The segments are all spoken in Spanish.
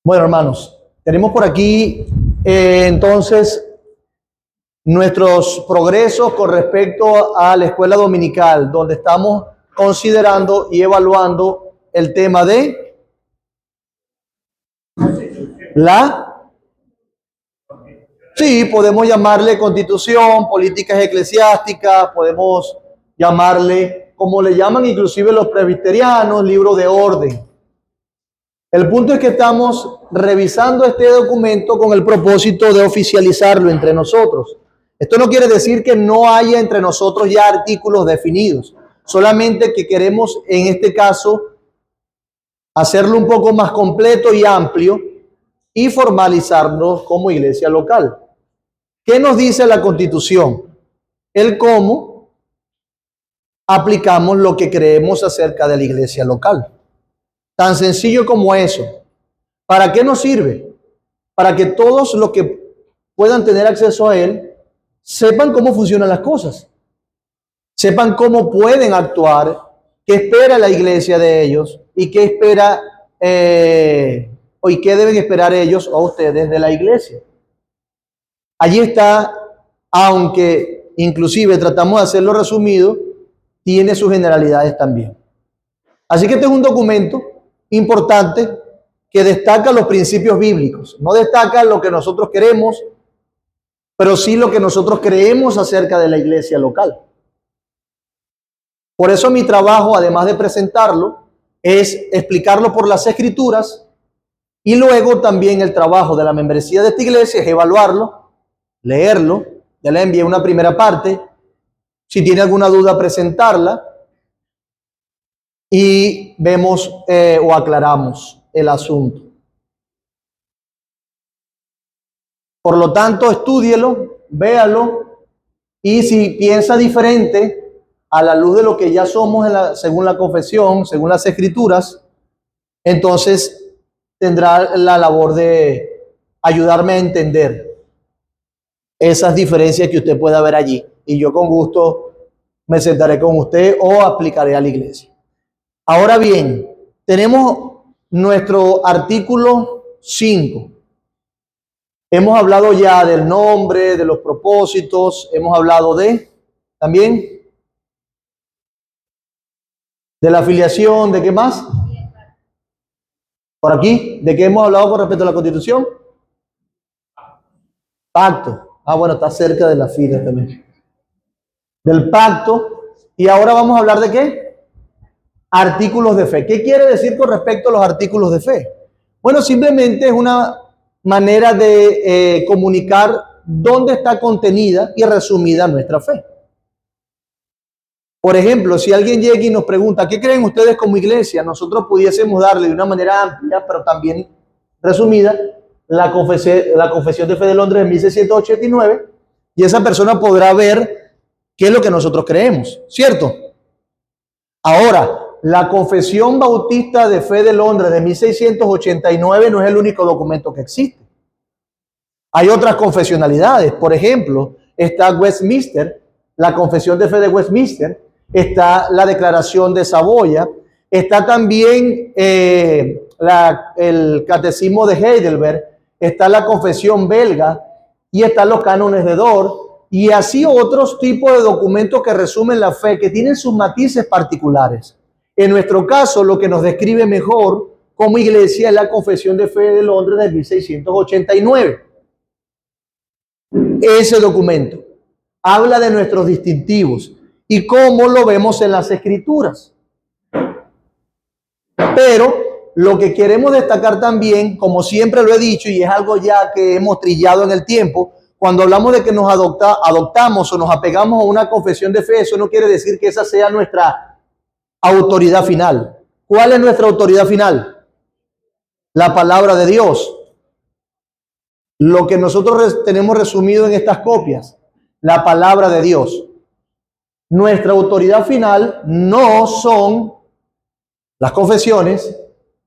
Bueno, hermanos, tenemos por aquí entonces nuestros progresos con respecto a la escuela dominical, donde estamos considerando y evaluando el tema de sí, podemos llamarle constitución, políticas eclesiásticas, podemos llamarle, como le llaman inclusive los presbiterianos, libro de orden. El punto es que estamos revisando este documento con el propósito de oficializarlo entre nosotros. Esto no quiere decir que no haya entre nosotros ya artículos definidos, solamente que queremos en este caso hacerlo un poco más completo y amplio y formalizarnos como iglesia local. ¿Qué nos dice la Constitución? El cómo aplicamos lo que creemos acerca de la iglesia local. Tan sencillo como eso. ¿Para qué nos sirve? Para que todos los que puedan tener acceso a él sepan cómo funcionan las cosas, sepan cómo pueden actuar, qué espera la iglesia de ellos y qué espera y qué deben esperar ellos o ustedes de la iglesia. Allí está, aunque inclusive tratamos de hacerlo resumido, tiene sus generalidades también. Así que este es un documento importante que destaca los principios bíblicos. No destaca lo que nosotros queremos, pero sí lo que nosotros creemos acerca de la iglesia local. Por eso mi trabajo, además de presentarlo, es explicarlo por las escrituras, y luego también el trabajo de la membresía de esta iglesia es evaluarlo, leerlo. Ya le envié una primera parte. Si tiene alguna duda, presentarla y vemos o aclaramos el asunto. Por lo tanto, estúdielo, véalo, y si piensa diferente a la luz de lo que ya somos según la confesión, según las escrituras, entonces tendrá la labor de ayudarme a entender esas diferencias que usted pueda ver allí, y yo con gusto me sentaré con usted o aplicaré a la iglesia. Ahora bien, tenemos nuestro artículo 5. Hemos hablado ya del nombre, de los propósitos, hemos hablado también de la afiliación, ¿de qué más? Por aquí, ¿de qué hemos hablado con respecto a la Constitución? Pacto. Bueno, está cerca de la fila también. Del pacto. Y ahora vamos a hablar de ¿qué? Artículos de fe. ¿Qué quiere decir con respecto a los artículos de fe? Bueno, simplemente es una manera de comunicar dónde está contenida y resumida nuestra fe. Por ejemplo, si alguien llega y nos pregunta, ¿qué creen ustedes como iglesia? Nosotros pudiésemos darle de una manera amplia, pero también resumida, la Confesión de Fe de Londres de 1689, y esa persona podrá ver qué es lo que nosotros creemos, ¿cierto? Ahora, la Confesión Bautista de Fe de Londres de 1689 no es el único documento que existe. Hay otras confesionalidades. Por ejemplo, está Westminster, la Confesión de Fe de Westminster, está la Declaración de Saboya, está también el Catecismo de Heidelberg, está la Confesión belga y están los cánones de Dort, y así otros tipos de documentos que resumen la fe, que tienen sus matices particulares. En nuestro caso, lo que nos describe mejor como iglesia es la Confesión de Fe de Londres de 1689. Ese documento habla de nuestros distintivos y cómo lo vemos en las escrituras. Pero lo que queremos destacar también, como siempre lo he dicho, y es algo ya que hemos trillado en el tiempo, cuando hablamos de que nos adoptamos o nos apegamos a una confesión de fe, eso no quiere decir que esa sea nuestra autoridad final. ¿Cuál es nuestra autoridad final? La palabra de Dios. Lo que nosotros tenemos resumido en estas copias, la palabra de Dios. Nuestra autoridad final no son las confesiones,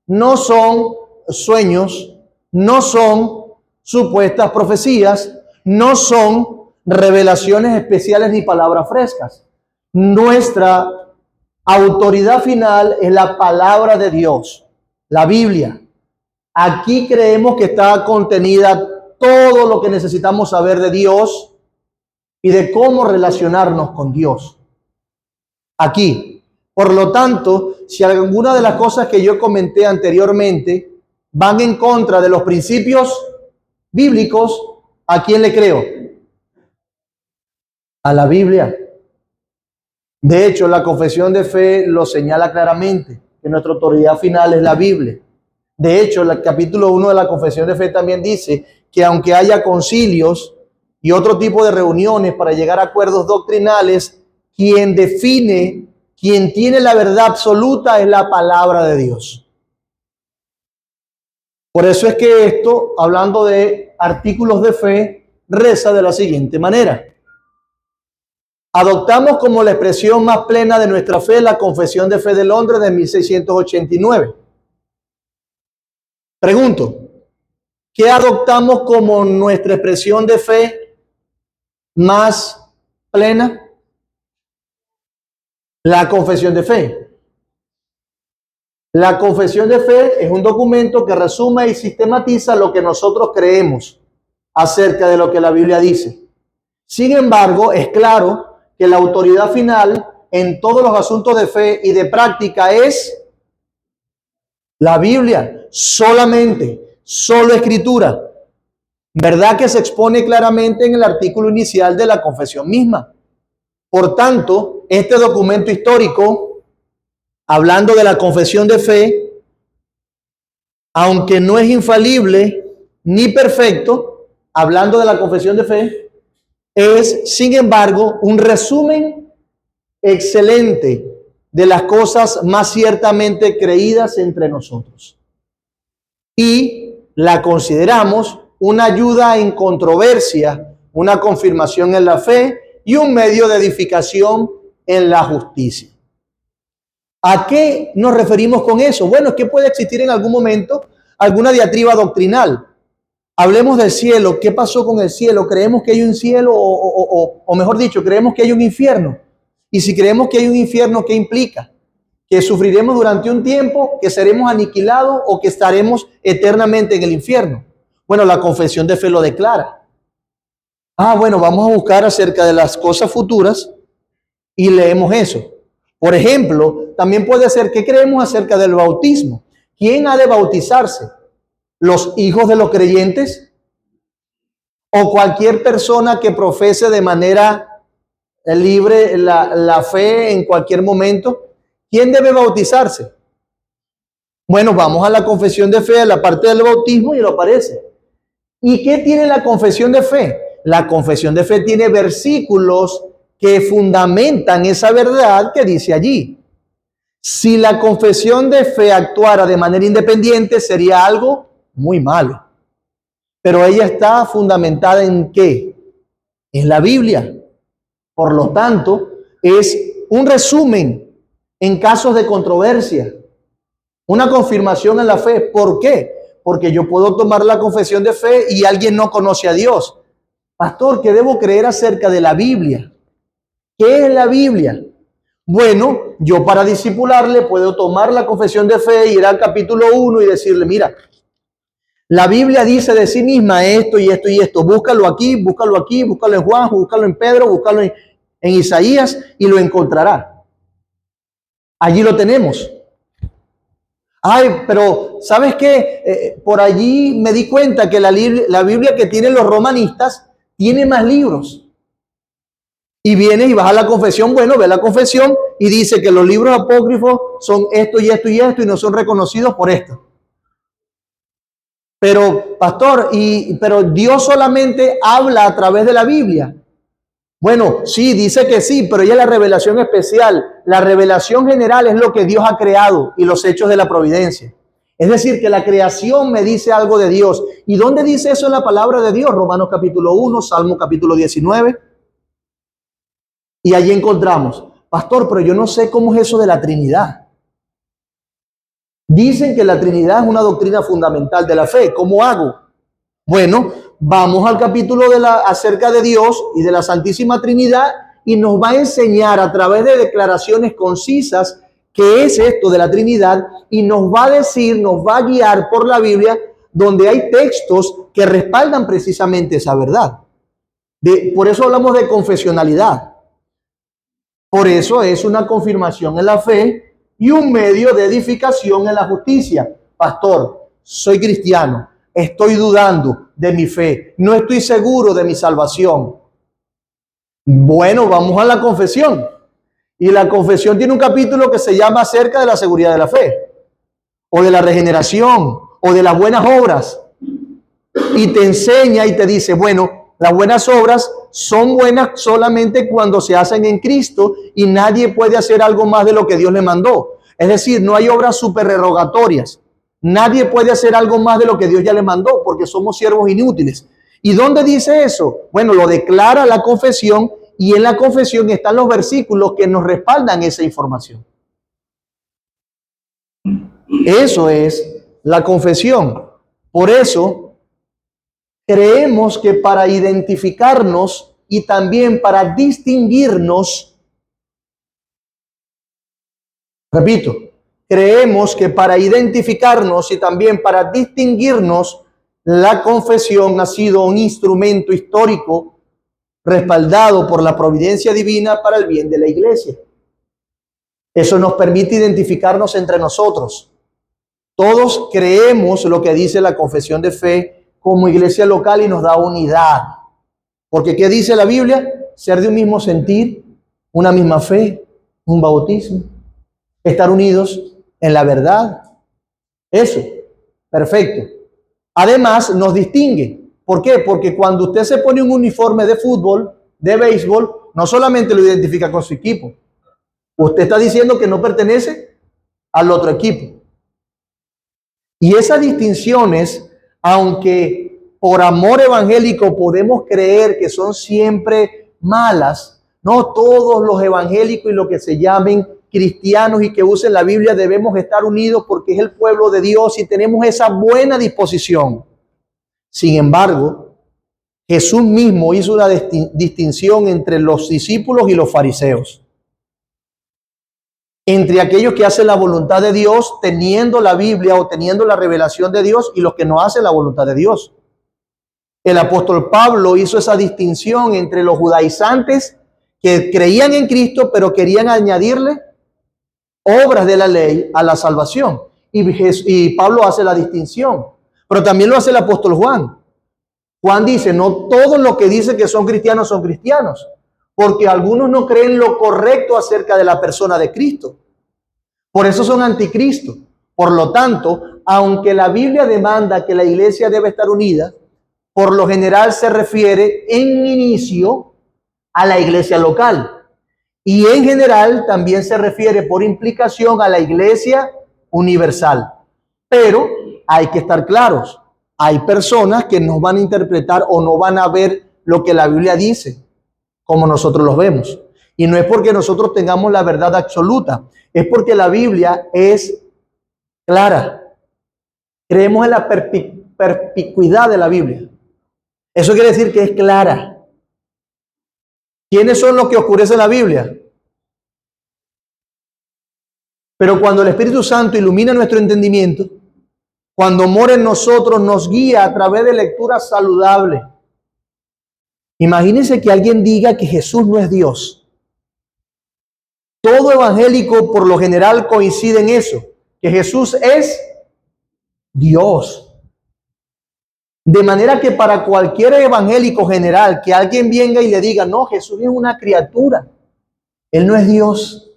no son sueños, no son supuestas profecías, no son revelaciones especiales ni palabras frescas. Nuestra autoridad final es la palabra de Dios, la Biblia. Aquí creemos que está contenida todo lo que necesitamos saber de Dios y de cómo relacionarnos con Dios. Aquí. Por lo tanto, si alguna de las cosas que yo comenté anteriormente van en contra de los principios bíblicos, ¿a quién le creo? A la Biblia. De hecho, la confesión de fe lo señala claramente, que nuestra autoridad final es la Biblia. De hecho, el capítulo 1 de la confesión de fe también dice que aunque haya concilios y otro tipo de reuniones para llegar a acuerdos doctrinales, quien define, quien tiene la verdad absoluta es la palabra de Dios. Por eso es que esto, hablando de artículos de fe, reza de la siguiente manera. Adoptamos como la expresión más plena de nuestra fe la Confesión de Fe de Londres de 1689. Pregunto, ¿qué adoptamos como nuestra expresión de fe más plena? La Confesión de Fe. La Confesión de Fe es un documento que resume y sistematiza lo que nosotros creemos acerca de lo que la Biblia dice. Sin embargo, es claro que la autoridad final en todos los asuntos de fe y de práctica es la Biblia, solamente, solo Escritura. ¿Verdad que se expone claramente en el artículo inicial de la confesión misma? Por tanto, este documento histórico, hablando de la confesión de fe, aunque no es infalible ni perfecto, hablando de la confesión de fe, es, sin embargo, un resumen excelente de las cosas más ciertamente creídas entre nosotros. Y la consideramos una ayuda en controversia, una confirmación en la fe y un medio de edificación en la justicia. ¿A qué nos referimos con eso? Bueno, es que puede existir en algún momento alguna diatriba doctrinal. Hablemos del cielo. ¿Qué pasó con el cielo? ¿Creemos que hay un cielo o mejor dicho, creemos que hay un infierno? Y si creemos que hay un infierno, ¿qué implica? ¿Que sufriremos durante un tiempo, que seremos aniquilados o que estaremos eternamente en el infierno? Bueno, la confesión de fe lo declara. Bueno, vamos a buscar acerca de las cosas futuras y leemos eso. Por ejemplo, también puede ser, ¿qué creemos acerca del bautismo? ¿Quién ha de bautizarse? ¿Los hijos de los creyentes? ¿O cualquier persona que profese de manera libre la fe en cualquier momento? ¿Quién debe bautizarse? Bueno, vamos a la confesión de fe, a la parte del bautismo y lo aparece. ¿Y qué tiene la confesión de fe? La confesión de fe tiene versículos que fundamentan esa verdad que dice allí. Si la confesión de fe actuara de manera independiente, sería algo muy malo. Pero ella está fundamentada ¿en qué? En la Biblia. Por lo tanto, es un resumen en casos de controversia, una confirmación en la fe. ¿Por qué? Porque yo puedo tomar la confesión de fe y alguien no conoce a Dios. Pastor, ¿qué debo creer acerca de la Biblia? ¿Qué es la Biblia? Bueno, yo para discipularle puedo tomar la confesión de fe, ir al capítulo 1 y decirle, mira, la Biblia dice de sí misma esto y esto y esto. Búscalo aquí, búscalo en Juan, búscalo en Pedro, búscalo en Isaías y lo encontrará. Allí lo tenemos. Pero ¿sabes qué? Por allí me di cuenta que la Biblia que tienen los romanistas tiene más libros. Y vienes y vas a la confesión, bueno, ve la confesión y dice que los libros apócrifos son esto y esto y esto y no son reconocidos por esto. Pero, pastor, pero Dios solamente habla a través de la Biblia. Bueno, sí, dice que sí, pero ya la revelación especial, la revelación general es lo que Dios ha creado y los hechos de la providencia. Es decir, que la creación me dice algo de Dios. ¿Y dónde dice eso en la palabra de Dios? Romanos capítulo 1, Salmo capítulo 19. Y allí encontramos, pastor, pero yo no sé cómo es eso de la Trinidad. Dicen que la Trinidad es una doctrina fundamental de la fe. ¿Cómo hago? Bueno, vamos al capítulo acerca de Dios y de la Santísima Trinidad y nos va a enseñar a través de declaraciones concisas qué es esto de la Trinidad y nos va a decir, nos va a guiar por la Biblia donde hay textos que respaldan precisamente esa verdad. Por eso hablamos de confesionalidad. Por eso es una confirmación en la fe y un medio de edificación en la justicia. Pastor, soy cristiano, estoy dudando de mi fe, no estoy seguro de mi salvación. Bueno, vamos a la confesión. Y la confesión tiene un capítulo que se llama acerca de la seguridad de la fe, o de la regeneración, o de las buenas obras. Y te enseña y te dice, bueno, las buenas obras son buenas solamente cuando se hacen en Cristo y nadie puede hacer algo más de lo que Dios le mandó. Es decir, no hay obras supererogatorias. Nadie puede hacer algo más de lo que Dios ya le mandó porque somos siervos inútiles. ¿Y dónde dice eso? Bueno, lo declara la confesión y en la confesión están los versículos que nos respaldan esa información. Eso es la confesión. Por eso creemos que para identificarnos y también para distinguirnos, repito, creemos que para identificarnos y también para distinguirnos, la confesión ha sido un instrumento histórico respaldado por la providencia divina para el bien de la iglesia. Eso nos permite identificarnos entre nosotros. Todos creemos lo que dice la confesión de fe como iglesia local y nos da unidad. Porque ¿qué dice la Biblia? Ser de un mismo sentir, una misma fe, un bautismo, estar unidos en la verdad. Eso, perfecto. Además, nos distingue. ¿Por qué? Porque cuando usted se pone un uniforme de fútbol, de béisbol, no solamente lo identifica con su equipo. Usted está diciendo que no pertenece al otro equipo. Y esas distinciones, aunque por amor evangélico podemos creer que son siempre malas, no todos los evangélicos y los que se llamen cristianos y que usen la Biblia debemos estar unidos porque es el pueblo de Dios y tenemos esa buena disposición. Sin embargo, Jesús mismo hizo una distinción entre los discípulos y los fariseos. Entre aquellos que hacen la voluntad de Dios teniendo la Biblia o teniendo la revelación de Dios y los que no hacen la voluntad de Dios. El apóstol Pablo hizo esa distinción entre los judaizantes que creían en Cristo pero querían añadirle obras de la ley a la salvación. Y Pablo hace la distinción. Pero también lo hace el apóstol Juan. Juan dice, no todos los que dicen que son cristianos, porque algunos no creen lo correcto acerca de la persona de Cristo. Por eso son anticristo. Por lo tanto, aunque la Biblia demanda que la iglesia debe estar unida, por lo general se refiere en inicio a la iglesia local. Y en general también se refiere por implicación a la iglesia universal. Pero hay que estar claros. Hay personas que no van a interpretar o no van a ver lo que la Biblia dice como nosotros los vemos. Y no es porque nosotros tengamos la verdad absoluta, es porque la Biblia es clara. Creemos en la perspicuidad de la Biblia. Eso quiere decir que es clara. ¿Quiénes son los que oscurecen la Biblia? Pero cuando el Espíritu Santo ilumina nuestro entendimiento, cuando mora en nosotros, nos guía a través de lecturas saludables. Imagínense que alguien diga que Jesús no es Dios. Todo evangélico por lo general coincide en eso, que Jesús es Dios. De manera que para cualquier evangélico general, que alguien venga y le diga, no, Jesús es una criatura, Él no es Dios,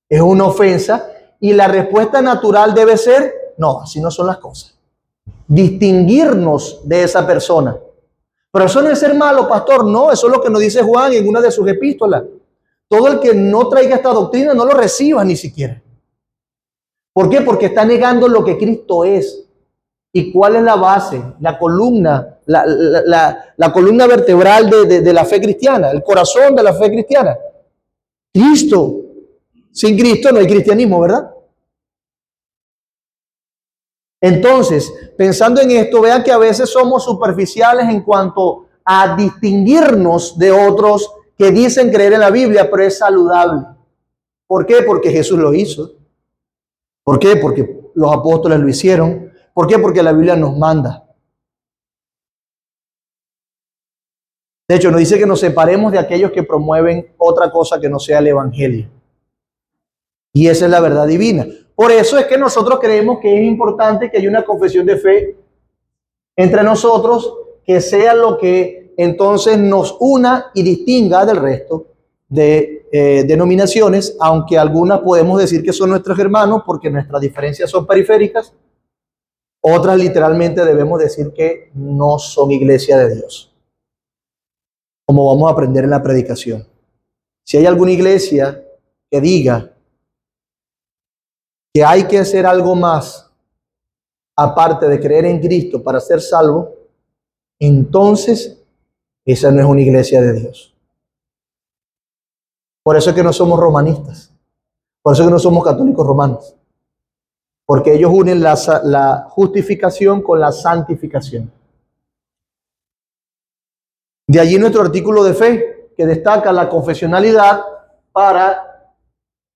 es una ofensa, y la respuesta natural debe ser, no, así no son las cosas. Distinguirnos de esa persona. Pero eso no es ser malo, pastor. No, eso es lo que nos dice Juan en una de sus epístolas. Todo el que no traiga esta doctrina no lo reciba ni siquiera. ¿Por qué? Porque está negando lo que Cristo es. ¿Y cuál es la base? La columna, la columna vertebral de la fe cristiana, el corazón de la fe cristiana. Cristo. Sin Cristo no hay cristianismo, ¿verdad? Entonces, pensando en esto, vean que a veces somos superficiales en cuanto a distinguirnos de otros que dicen creer en la Biblia, pero es saludable. ¿Por qué? Porque Jesús lo hizo. ¿Por qué? Porque los apóstoles lo hicieron. ¿Por qué? Porque la Biblia nos manda. De hecho, nos dice que nos separemos de aquellos que promueven otra cosa que no sea el evangelio. Y esa es la verdad divina. Por eso es que nosotros creemos que es importante que haya una confesión de fe entre nosotros, que sea lo que entonces nos una y distinga del resto de denominaciones, aunque algunas podemos decir que son nuestros hermanos porque nuestras diferencias son periféricas, otras literalmente debemos decir que no son iglesia de Dios, como vamos a aprender en la predicación. Si hay alguna iglesia que diga que hay que hacer algo más aparte de creer en Cristo para ser salvo, entonces esa no es una iglesia de Dios. Por eso es que no somos romanistas, por eso es que no somos católicos romanos, porque ellos unen la justificación con la santificación. De allí nuestro artículo de fe, que destaca la confesionalidad para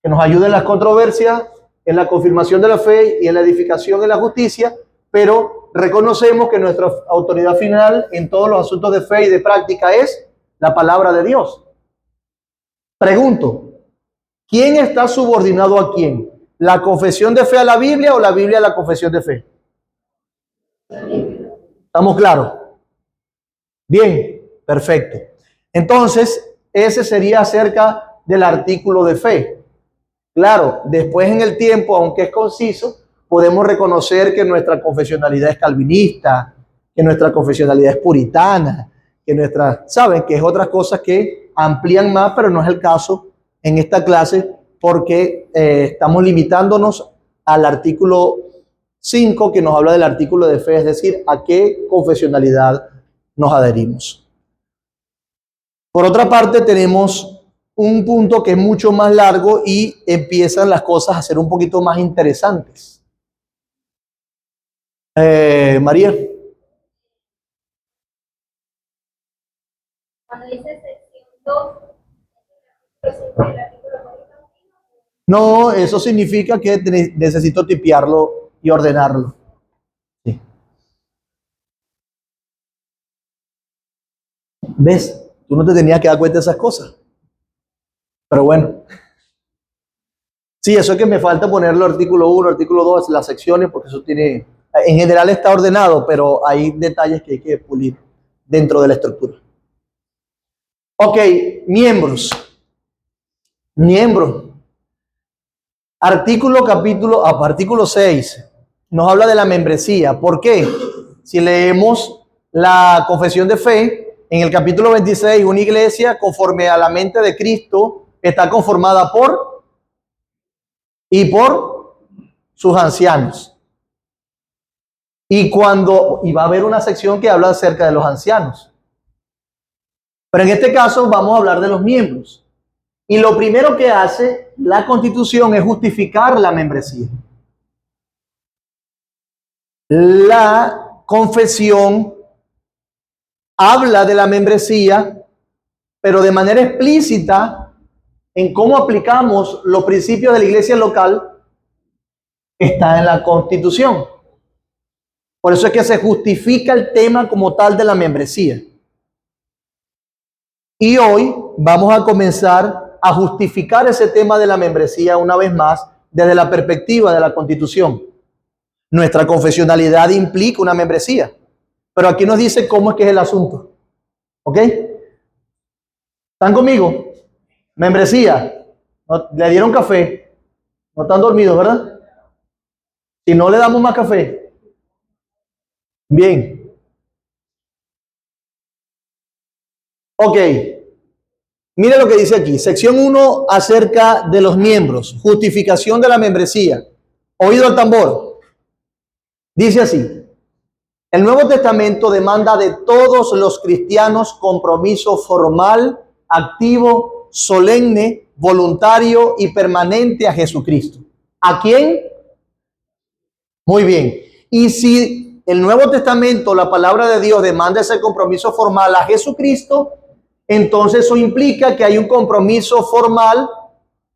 que nos ayude en las controversias, en la confirmación de la fe y en la edificación en la justicia, pero reconocemos que nuestra autoridad final en todos los asuntos de fe y de práctica es la palabra de Dios. Pregunto, ¿quién está subordinado a quién? ¿La confesión de fe a la Biblia o la Biblia a la confesión de fe? ¿Estamos claros? Bien, perfecto. Entonces, ese sería acerca del artículo de fe. Claro, después en el tiempo, aunque es conciso, podemos reconocer que nuestra confesionalidad es calvinista, que nuestra confesionalidad es puritana, que saben que es otras cosas que amplían más, pero no es el caso en esta clase porque estamos limitándonos al artículo 5 que nos habla del artículo de fe, es decir, a qué confesionalidad nos adherimos. Por otra parte, tenemos un punto que es mucho más largo y empiezan las cosas a ser un poquito más interesantes. María. Cuando dice sección 2, no, eso significa que necesito tipearlo y ordenarlo. Sí. ¿Ves? Tú no te tenías que dar cuenta de esas cosas. Pero bueno. Sí, eso es que me falta ponerlo artículo 1, artículo 2, las secciones, porque eso tiene... En general está ordenado, pero hay detalles que hay que pulir dentro de la estructura. Ok, miembros. Miembros. Artículo 6 nos habla de la membresía. ¿Por qué? Si leemos la confesión de fe, en el capítulo 26, una iglesia conforme a la mente de Cristo está conformada por sus ancianos. Y va a haber una sección que habla acerca de los ancianos. Pero en este caso vamos a hablar de los miembros. Y lo primero que hace la Constitución es justificar la membresía. La confesión habla de la membresía, pero de manera explícita en cómo aplicamos los principios de la iglesia local está en la Constitución. Por eso es que se justifica el tema como tal de la membresía. Y hoy vamos a comenzar a justificar ese tema de la membresía una vez más desde la perspectiva de la Constitución. Nuestra confesionalidad implica una membresía, pero aquí nos dice cómo es que es el asunto. ¿Ok? ¿Están conmigo? Membresía. Le dieron café. No están dormidos, ¿verdad? Si no le damos más café. Bien. Ok. Mire lo que dice aquí. Sección 1 acerca de los miembros. Justificación de la membresía. Oído al tambor. Dice así. El Nuevo Testamento demanda de todos los cristianos compromiso formal, activo, solemne, voluntario y permanente a Jesucristo. ¿A quién? Muy bien. Y si el Nuevo Testamento, la palabra de Dios, demanda ese compromiso formal a Jesucristo, entonces eso implica que hay un compromiso formal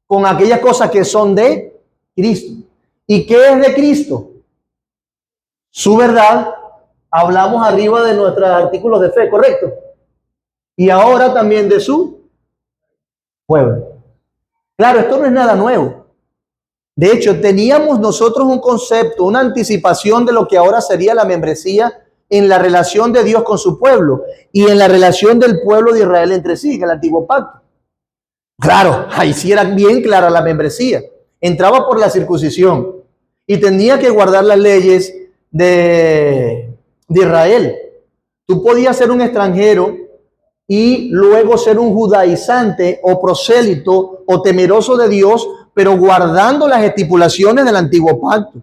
con aquellas cosas que son de Cristo. ¿Y qué es de Cristo? Su verdad. Hablamos arriba de nuestros artículos de fe, ¿correcto? y ahora también de su pueblo. Claro, esto no es nada nuevo. De hecho, teníamos nosotros un concepto, una anticipación de lo que ahora sería la membresía en la relación de Dios con su pueblo y en la relación del pueblo de Israel entre sí, en el antiguo pacto. Claro, ahí sí era bien clara la membresía. Entraba por la circuncisión y tenía que guardar las leyes de Israel. Tú podías ser un extranjero y luego ser un judaizante o prosélito o temeroso de Dios, pero guardando las estipulaciones del antiguo pacto,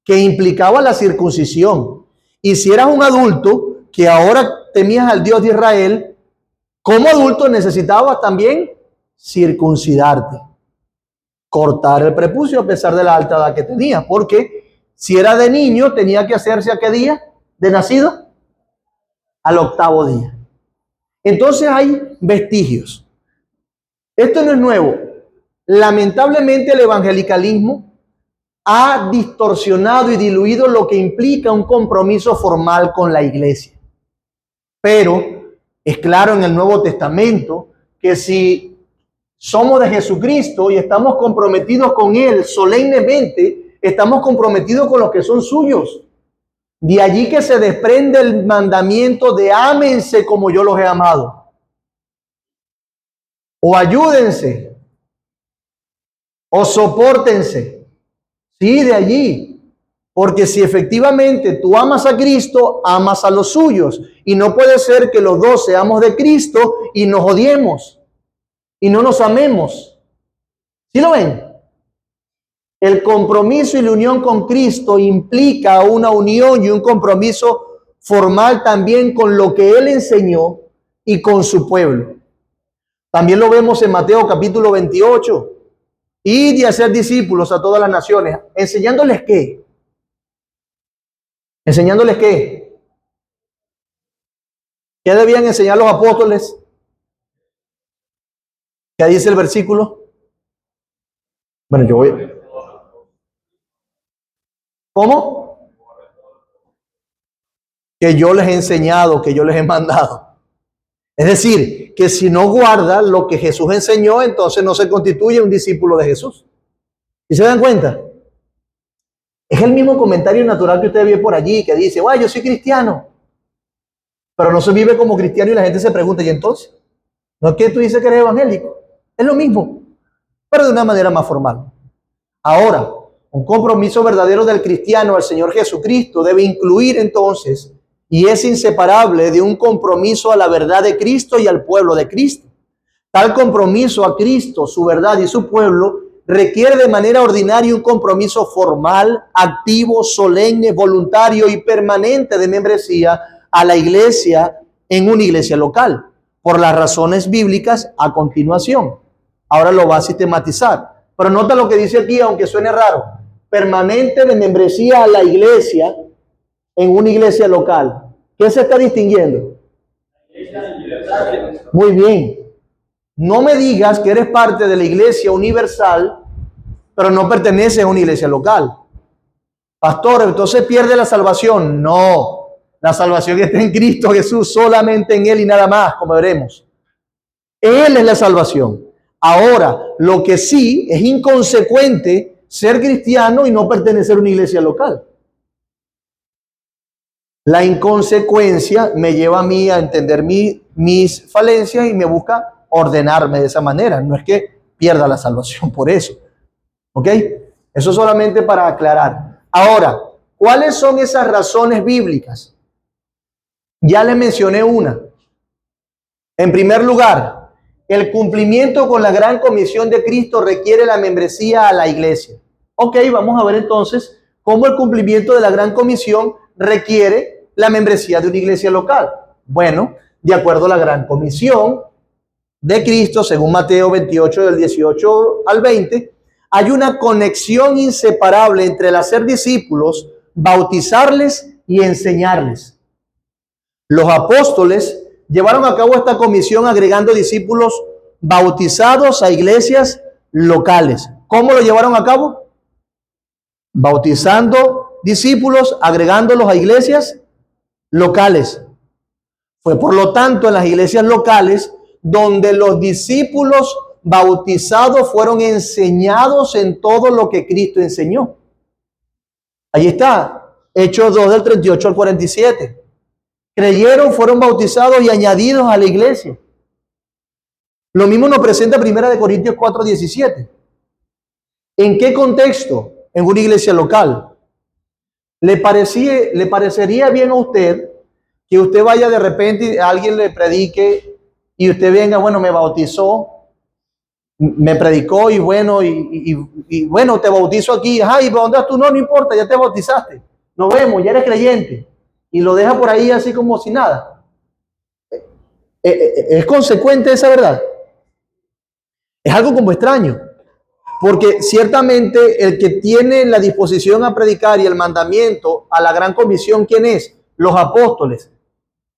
que implicaba la circuncisión. Y si eras un adulto que ahora temías al Dios de Israel, como adulto necesitabas también circuncidarte, cortar el prepucio a pesar de la alta edad que tenías, porque si era de niño tenía que hacerse ¿a qué día de nacido? Al octavo día. Entonces hay vestigios. Esto no es nuevo. Lamentablemente el evangelicalismo ha distorsionado y diluido lo que implica un compromiso formal con la iglesia. Pero es claro en el Nuevo Testamento que si somos de Jesucristo y estamos comprometidos con Él solemnemente, estamos comprometidos con los que son suyos. De allí que se desprende el mandamiento de ámense como yo los he amado. O ayúdense. O sopórtense. Sí, de allí. Porque si efectivamente tú amas a Cristo, amas a los suyos. Y no puede ser que los dos seamos de Cristo y nos odiemos. Y no nos amemos. ¿Sí lo ven? El compromiso y la unión con Cristo implica una unión y un compromiso formal también con lo que Él enseñó y con su pueblo. También lo vemos en Mateo capítulo 28. Y de hacer discípulos a todas las naciones. ¿Enseñándoles qué? ¿Enseñándoles qué? ¿Qué debían enseñar los apóstoles? ¿Qué dice el versículo? Bueno, yo voy. ¿Cómo? Que yo les he enseñado, que yo les he mandado. Es decir, que si no guarda lo que Jesús enseñó, entonces no se constituye un discípulo de Jesús. ¿Y se dan cuenta? Es el mismo comentario natural que usted ve por allí, que dice, "Guay, yo soy cristiano", pero no se vive como cristiano y la gente se pregunta, ¿y entonces? ¿No es que tú dices que eres evangélico? Es lo mismo, pero de una manera más formal. Ahora, un compromiso verdadero del cristiano al Señor Jesucristo debe incluir entonces, y es inseparable de un compromiso a la verdad de Cristo y al pueblo de Cristo. Tal compromiso a Cristo, su verdad y su pueblo requiere de manera ordinaria un compromiso formal, activo, solemne, voluntario y permanente de membresía a la iglesia en una iglesia local, por las razones bíblicas a continuación. Ahora lo va a sistematizar. Pero nota lo que dice aquí, aunque suene raro. Permanente de membresía a la iglesia en una iglesia local. ¿Qué se está distinguiendo? Muy bien. No me digas que eres parte de la iglesia universal, pero no perteneces a una iglesia local. Pastor, entonces pierde la salvación. No. La salvación está en Cristo Jesús, solamente en Él y nada más, como veremos. Él es la salvación. Ahora, lo que sí es inconsecuente ser cristiano y no pertenecer a una iglesia local. La inconsecuencia me lleva a mí a entender mis falencias y me busca ordenarme de esa manera. No es que pierda la salvación por eso. ¿Ok? Eso solamente para aclarar. Ahora, ¿cuáles son esas razones bíblicas? Ya le mencioné una. En primer lugar, el cumplimiento con la gran comisión de Cristo requiere la membresía a la iglesia. Ok, vamos a ver entonces cómo el cumplimiento de la gran comisión requiere la membresía de una iglesia local. Bueno, de acuerdo a la gran comisión de Cristo, según Mateo 28 del 18 al 20, hay una conexión inseparable entre el hacer discípulos, bautizarles y enseñarles. Los apóstoles llevaron a cabo esta comisión agregando discípulos bautizados a iglesias locales. ¿Cómo lo llevaron a cabo? Bautizando discípulos, agregándolos a iglesias locales. Fue por lo tanto en las iglesias locales donde los discípulos bautizados fueron enseñados en todo lo que Cristo enseñó. Ahí está, Hechos 2 del 38 al 47. Creyeron, fueron bautizados y añadidos a la iglesia. Lo mismo nos presenta 1 Corintios 4, 17. ¿En qué contexto? En una iglesia local. ¿Le parecería bien a usted que usted vaya de repente y alguien le predique y usted venga, bueno, me bautizó, me predicó y bueno, bueno, te bautizo aquí, ay, ¿y dónde vas tú? No, no importa, ya te bautizaste, nos vemos, ya eres creyente, y lo deja por ahí así como si nada? ¿Es consecuente esa verdad? Es algo como extraño, porque ciertamente el que tiene la disposición a predicar y el mandamiento a la gran comisión, ¿quién es? Los apóstoles.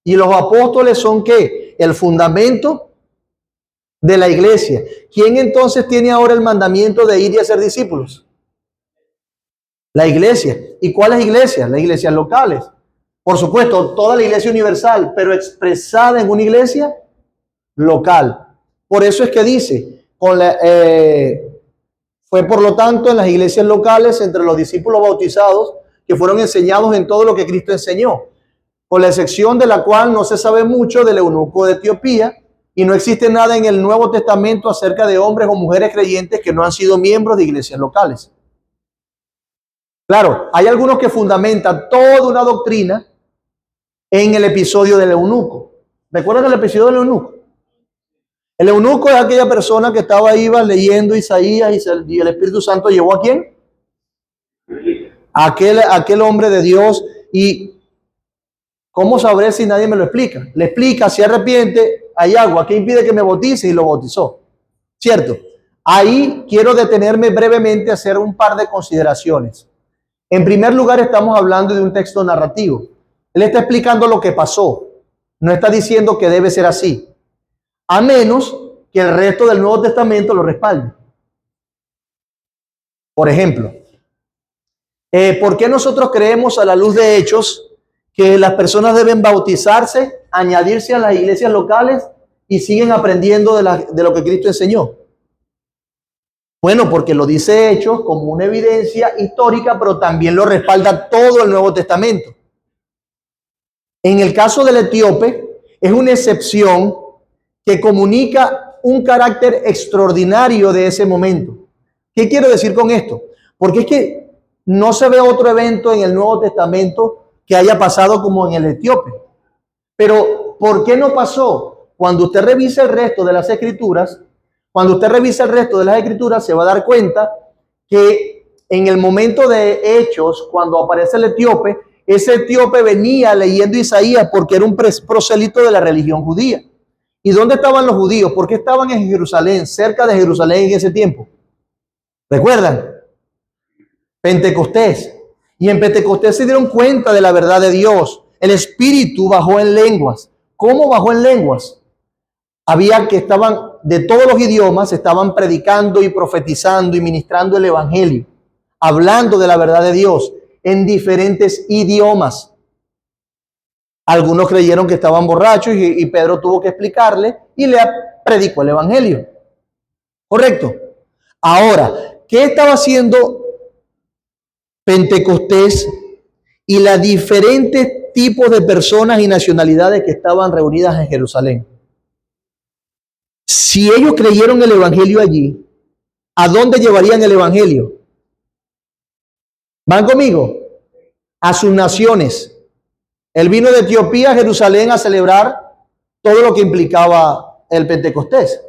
¿Y los apóstoles son qué? El fundamento de la iglesia. ¿Quién entonces tiene ahora el mandamiento de ir y hacer discípulos? La iglesia. ¿Y cuáles iglesias? Las iglesias locales. Por supuesto, toda la iglesia universal, pero expresada en una iglesia local. Por eso es que dice, fue por lo tanto en las iglesias locales entre los discípulos bautizados que fueron enseñados en todo lo que Cristo enseñó, con la excepción de la cual no se sabe mucho del eunuco de Etiopía, y no existe nada en el Nuevo Testamento acerca de hombres o mujeres creyentes que no han sido miembros de iglesias locales. Claro, hay algunos que fundamentan toda una doctrina en el episodio del eunuco. ¿Recuerdan el episodio del eunuco? El eunuco es aquella persona que estaba ahí leyendo Isaías y el Espíritu Santo llevó ¿a quién? Aquel hombre de Dios. ¿Y cómo sabré si nadie me lo explica? Le explica, se arrepiente, hay agua, ¿qué impide que me bautice? Y lo bautizó. ¿Cierto? Ahí quiero detenerme brevemente a hacer un par de consideraciones. En primer lugar, estamos hablando de un texto narrativo. Él está explicando lo que pasó. No está diciendo que debe ser así, a menos que el resto del Nuevo Testamento lo respalde. Por ejemplo, ¿por qué nosotros creemos a la luz de Hechos que las personas deben bautizarse, añadirse a las iglesias locales y siguen aprendiendo de lo que Cristo enseñó? Bueno, porque lo dice Hechos como una evidencia histórica, pero también lo respalda todo el Nuevo Testamento. En el caso del etíope, es una excepción que comunica un carácter extraordinario de ese momento. ¿Qué quiero decir con esto? Porque es que no se ve otro evento en el Nuevo Testamento que haya pasado como en el etíope. Pero, ¿por qué no pasó? Cuando usted revisa el resto de las escrituras, se va a dar cuenta que en el momento de Hechos, cuando aparece el etíope, ese etíope venía leyendo Isaías porque era un prosélito de la religión judía. ¿Y dónde estaban los judíos? ¿Por qué estaban en Jerusalén, cerca de Jerusalén en ese tiempo? ¿Recuerdan? Pentecostés. Y en Pentecostés se dieron cuenta de la verdad de Dios. El Espíritu bajó en lenguas. ¿Cómo bajó en lenguas? Había que estaban de todos los idiomas, estaban predicando y profetizando y ministrando el Evangelio, hablando de la verdad de Dios en diferentes idiomas. Algunos creyeron que estaban borrachos y Pedro tuvo que explicarle y le predicó el Evangelio. ¿Correcto? Ahora, ¿qué estaba haciendo Pentecostés y las diferentes tipos de personas y nacionalidades que estaban reunidas en Jerusalén? Si ellos creyeron el Evangelio allí, ¿a dónde llevarían el Evangelio? ¿Van conmigo? A sus naciones. Él vino de Etiopía a Jerusalén a celebrar todo lo que implicaba el Pentecostés.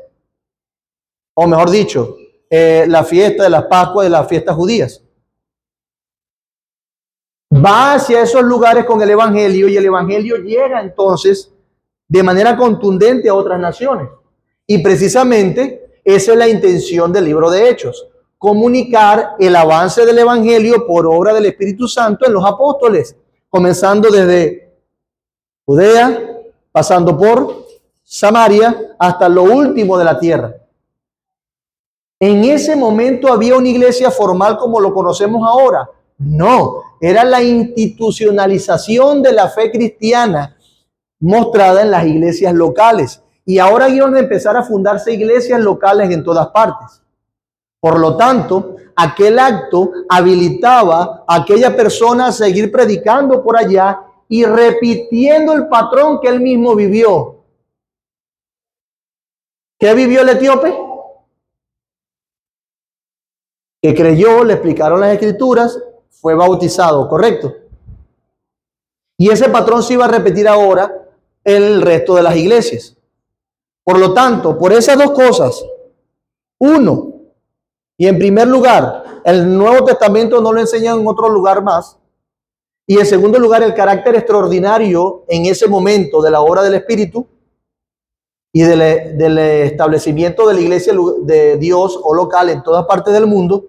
O mejor dicho, la fiesta de las Pascuas, de las fiestas judías. Va hacia esos lugares con el Evangelio y el Evangelio llega entonces de manera contundente a otras naciones. Y precisamente esa es la intención del libro de Hechos. Comunicar el avance del Evangelio por obra del Espíritu Santo en los apóstoles. Comenzando desde Judea, pasando por Samaria, hasta lo último de la tierra. ¿En ese momento había una iglesia formal como lo conocemos ahora? No, era la institucionalización de la fe cristiana mostrada en las iglesias locales. Y ahora iban a empezar a fundarse iglesias locales en todas partes. Por lo tanto, aquel acto habilitaba a aquella persona a seguir predicando por allá y repitiendo el patrón que él mismo vivió. ¿Qué vivió el etíope? Que creyó, le explicaron las escrituras, fue bautizado, ¿correcto? Y ese patrón se iba a repetir ahora en el resto de las iglesias. Por lo tanto, por esas dos cosas, uno, y en primer lugar, el Nuevo Testamento no lo enseña en otro lugar más, y en segundo lugar, el carácter extraordinario en ese momento de la obra del Espíritu y del establecimiento de la iglesia de Dios o local en todas partes del mundo,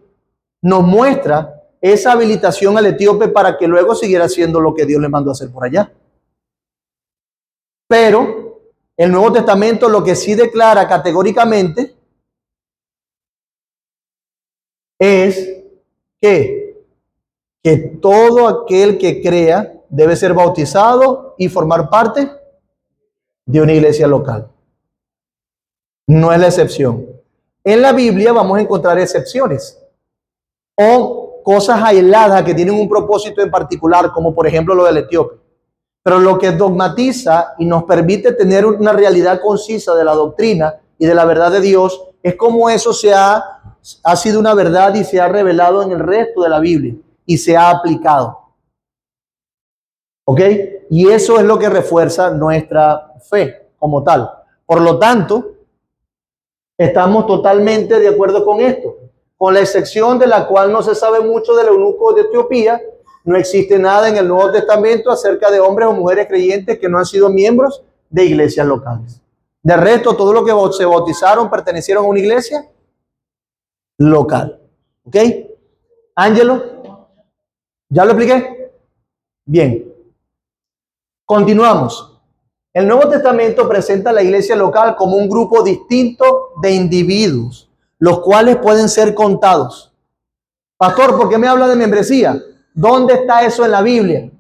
nos muestra esa habilitación al etíope para que luego siguiera haciendo lo que Dios le mandó a hacer por allá. Pero el Nuevo Testamento lo que sí declara categóricamente es que todo aquel que crea debe ser bautizado y formar parte de una iglesia local. No es la excepción. En la Biblia vamos a encontrar excepciones o cosas aisladas que tienen un propósito en particular, como por ejemplo lo del etíope. Pero lo que dogmatiza y nos permite tener una realidad concisa de la doctrina y de la verdad de Dios es cómo eso ha sido una verdad y se ha revelado en el resto de la Biblia y se ha aplicado. ¿Ok? Y eso es lo que refuerza nuestra fe como tal. Por lo tanto, estamos totalmente de acuerdo con esto. Con la excepción de la cual no se sabe mucho del eunuco de Etiopía, no existe nada en el Nuevo Testamento acerca de hombres o mujeres creyentes que no han sido miembros de iglesias locales. De resto, todo lo que se bautizaron pertenecieron a una iglesia local. ¿Ok? Ángelo, ¿ya lo expliqué? Bien. Continuamos. El Nuevo Testamento presenta a la iglesia local como un grupo distinto de individuos, los cuales pueden ser contados. Pastor, ¿por qué me habla de membresía? ¿Dónde está eso en la Biblia?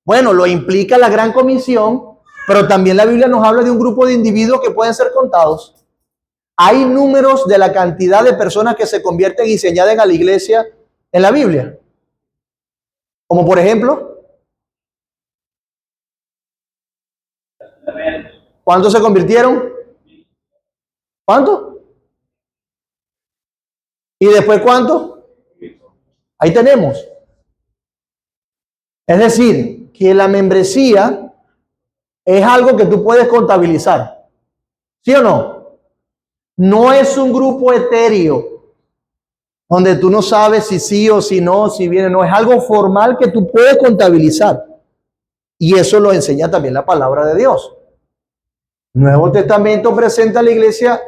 Bueno, lo implica la Gran Comisión, pero también la Biblia nos habla de un grupo de individuos que pueden ser contados. ¿Hay números de la cantidad de personas que se convierten y se añaden a la iglesia en la Biblia? Como por ejemplo, ¿cuántos se convirtieron? ¿Cuánto? ¿Y después cuánto? Ahí tenemos. Es decir, que la membresía es algo que tú puedes contabilizar. ¿Sí o no? No es un grupo etéreo donde tú no sabes si sí o si no, si viene. No, es algo formal que tú puedes contabilizar. Y eso lo enseña también la palabra de Dios. Nuevo Testamento presenta a la iglesia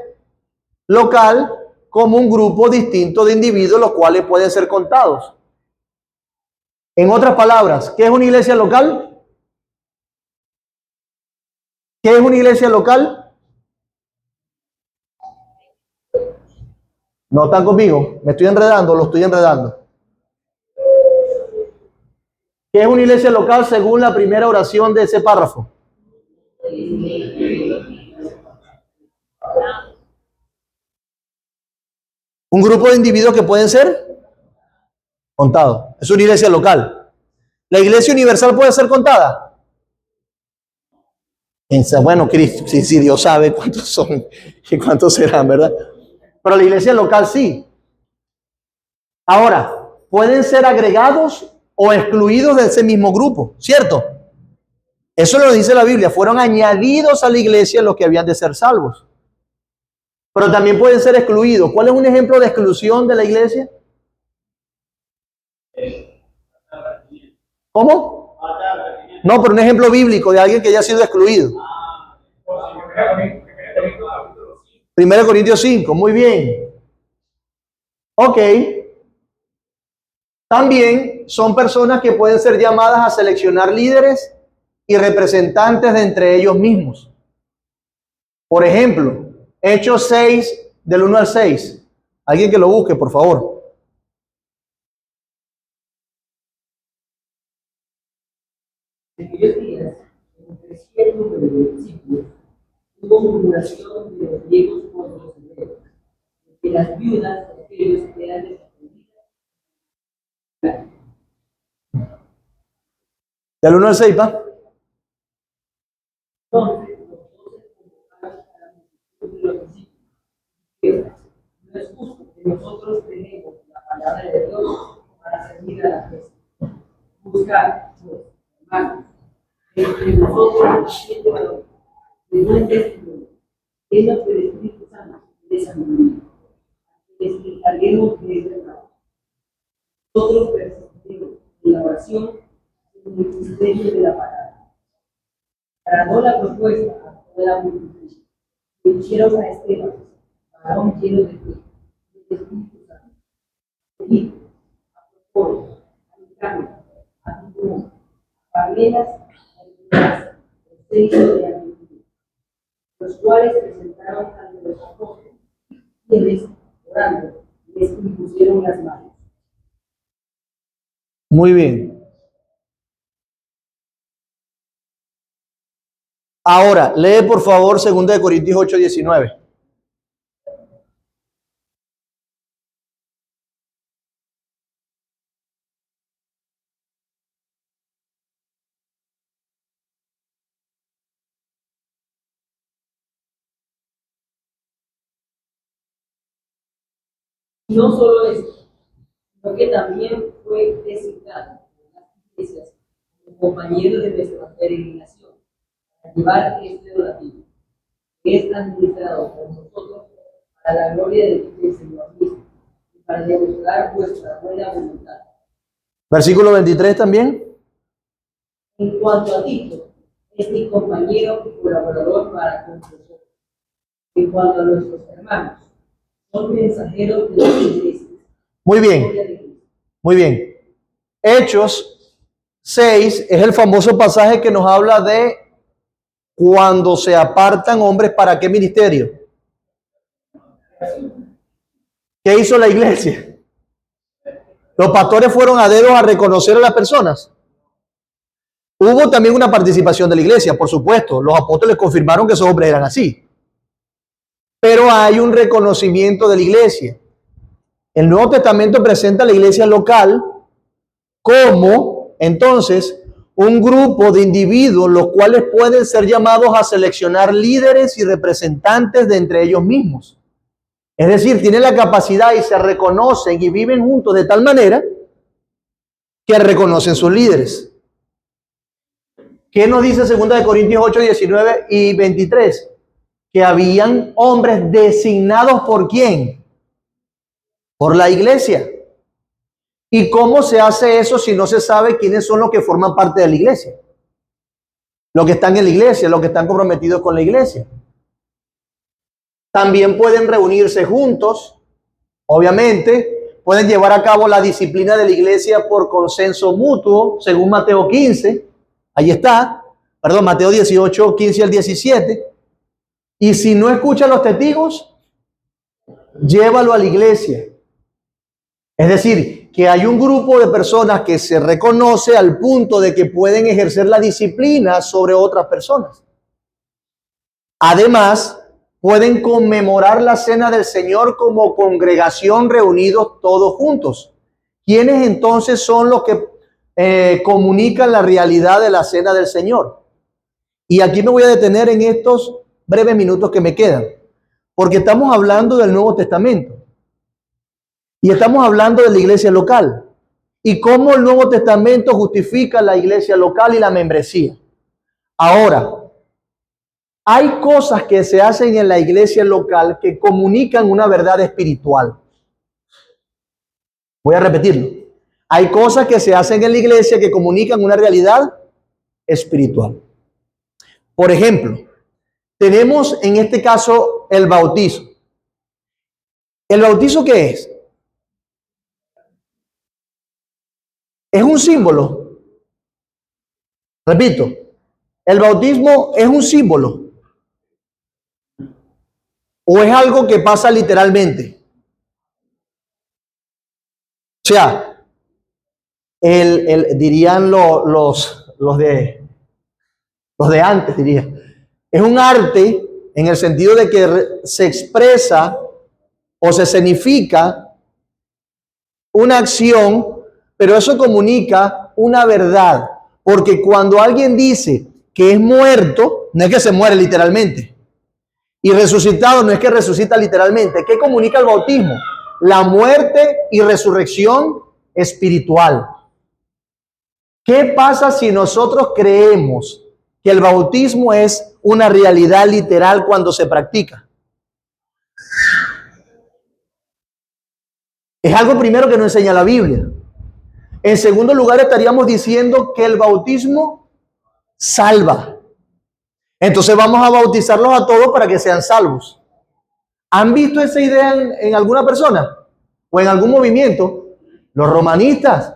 local como un grupo distinto de individuos, los cuales pueden ser contados. En otras palabras, ¿qué es una iglesia local? ¿Qué es una iglesia local? No están conmigo, me estoy enredando, lo estoy enredando. ¿Qué es una iglesia local según la primera oración de ese párrafo? Un grupo de individuos que pueden ser contados. Es una iglesia local. ¿La iglesia universal puede ser contada? Bueno, Cristo, si Dios sabe cuántos son y cuántos serán, ¿verdad? Pero la iglesia local sí. Ahora, pueden ser agregados o excluidos de ese mismo grupo, ¿cierto? Eso lo dice la Biblia. Fueron añadidos a la iglesia los que habían de ser salvos. Pero también pueden ser excluidos. ¿Cuál es un ejemplo de exclusión de la iglesia? ¿Cómo? No, pero un ejemplo bíblico de alguien que haya sido excluido. 1 Corintios 5, muy bien. Ok. También son personas que pueden ser llamadas a seleccionar líderes y representantes de entre ellos mismos. Por ejemplo, Hechos 6, del 1 al 6. Alguien que lo busque, por favor. creciendo número de discípulos, hubo murmuración de los griegos contra los hebreos, de las viudas de aquellos que eran desatendidas. Del 1 al 6, ¿pa? Entonces, los 12 convocaron a la multitud de los discípulos. No es justo que nosotros tenemos la palabra de Dios para servir a la iglesia. Buscar, pues, hermanos, entre nosotros 7 varones, de buen testimonio, llenos del Espíritu Santo y de sabiduría, les explicaremos que es verdad. Nosotros persistimos en la oración y en el ministerio de la palabra. Agradó la propuesta a toda la multitud. Le hicieron a Esteban, varón lleno de fe, del Espíritu Santo. Felipe, a Procoro, a Nicano, a Timón, a Parmenas, a Nicolás, el sello de Antioquía, los cuales presentaron ante los apóstoles, quienes, orando, les impusieron las manos. Muy bien. Ahora, lee por favor 2 Corintios 8:19. Y no solo esto, sino que también fue designado por las iglesias como compañero de nuestra peregrinación para llevar este donativo, que es administrado por nosotros para la gloria del Señor mismo y para demostrar vuestra buena voluntad. Versículo 23 también. En cuanto a Tito, es mi compañero y colaborador para con nosotros. En cuanto a nuestros hermanos, son mensajeros de las iglesias. Muy bien. Muy bien. Hechos 6 es el famoso pasaje que nos habla de cuando se apartan hombres para qué ministerio. ¿Qué hizo la iglesia? Los pastores fueron a dedos a reconocer a las personas. Hubo también una participación de la iglesia, por supuesto. Los apóstoles confirmaron que esos hombres eran así. Pero hay un reconocimiento de la iglesia. El Nuevo Testamento presenta a la iglesia local como, entonces, un grupo de individuos los cuales pueden ser llamados a seleccionar líderes y representantes de entre ellos mismos. Es decir, tienen la capacidad y se reconocen y viven juntos de tal manera que reconocen sus líderes. ¿Qué nos dice 2 Corintios 8, 19 y 23? Que habían hombres designados ¿por quién? Por la iglesia. ¿Y cómo se hace eso si no se sabe quiénes son los que forman parte de la iglesia? Los que están en la iglesia, los que están comprometidos con la iglesia. También pueden reunirse juntos, obviamente, pueden llevar a cabo la disciplina de la iglesia por consenso mutuo, según Mateo 15, ahí está, perdón, Mateo 18, 15 al 17. Y si no escucha a los testigos, llévalo a la iglesia. Es decir, que hay un grupo de personas que se reconoce al punto de que pueden ejercer la disciplina sobre otras personas. Además, pueden conmemorar la cena del Señor como congregación reunidos todos juntos. ¿Quiénes entonces son los que comunican la realidad de la cena del Señor? Y aquí me voy a detener en estos breves minutos que me quedan, porque estamos hablando del Nuevo Testamento. Y estamos hablando de la iglesia local y cómo el Nuevo Testamento justifica la iglesia local y la membresía. Ahora, hay cosas que se hacen en la iglesia local que comunican una verdad espiritual. Voy a repetirlo. Hay cosas que se hacen en la iglesia que comunican una realidad espiritual. Por ejemplo, tenemos en este caso el bautizo. ¿El bautizo qué es? Es un símbolo. Repito, el bautismo es un símbolo. ¿O es algo que pasa literalmente? O sea, dirían los de los de antes diría. Es un arte en el sentido de que se expresa o se escenifica una acción, pero eso comunica una verdad. Porque cuando alguien dice que es muerto, no es que se muere literalmente. Y resucitado no es que resucita literalmente. ¿Qué comunica el bautismo? La muerte y resurrección espiritual. ¿Qué pasa si nosotros creemos que el bautismo es una realidad literal cuando se practica? Es algo primero que nos enseña la Biblia. En segundo lugar, estaríamos diciendo que el bautismo salva. Entonces vamos a bautizarlos a todos para que sean salvos. ¿Han visto esa idea en alguna persona o en algún movimiento? Los romanistas,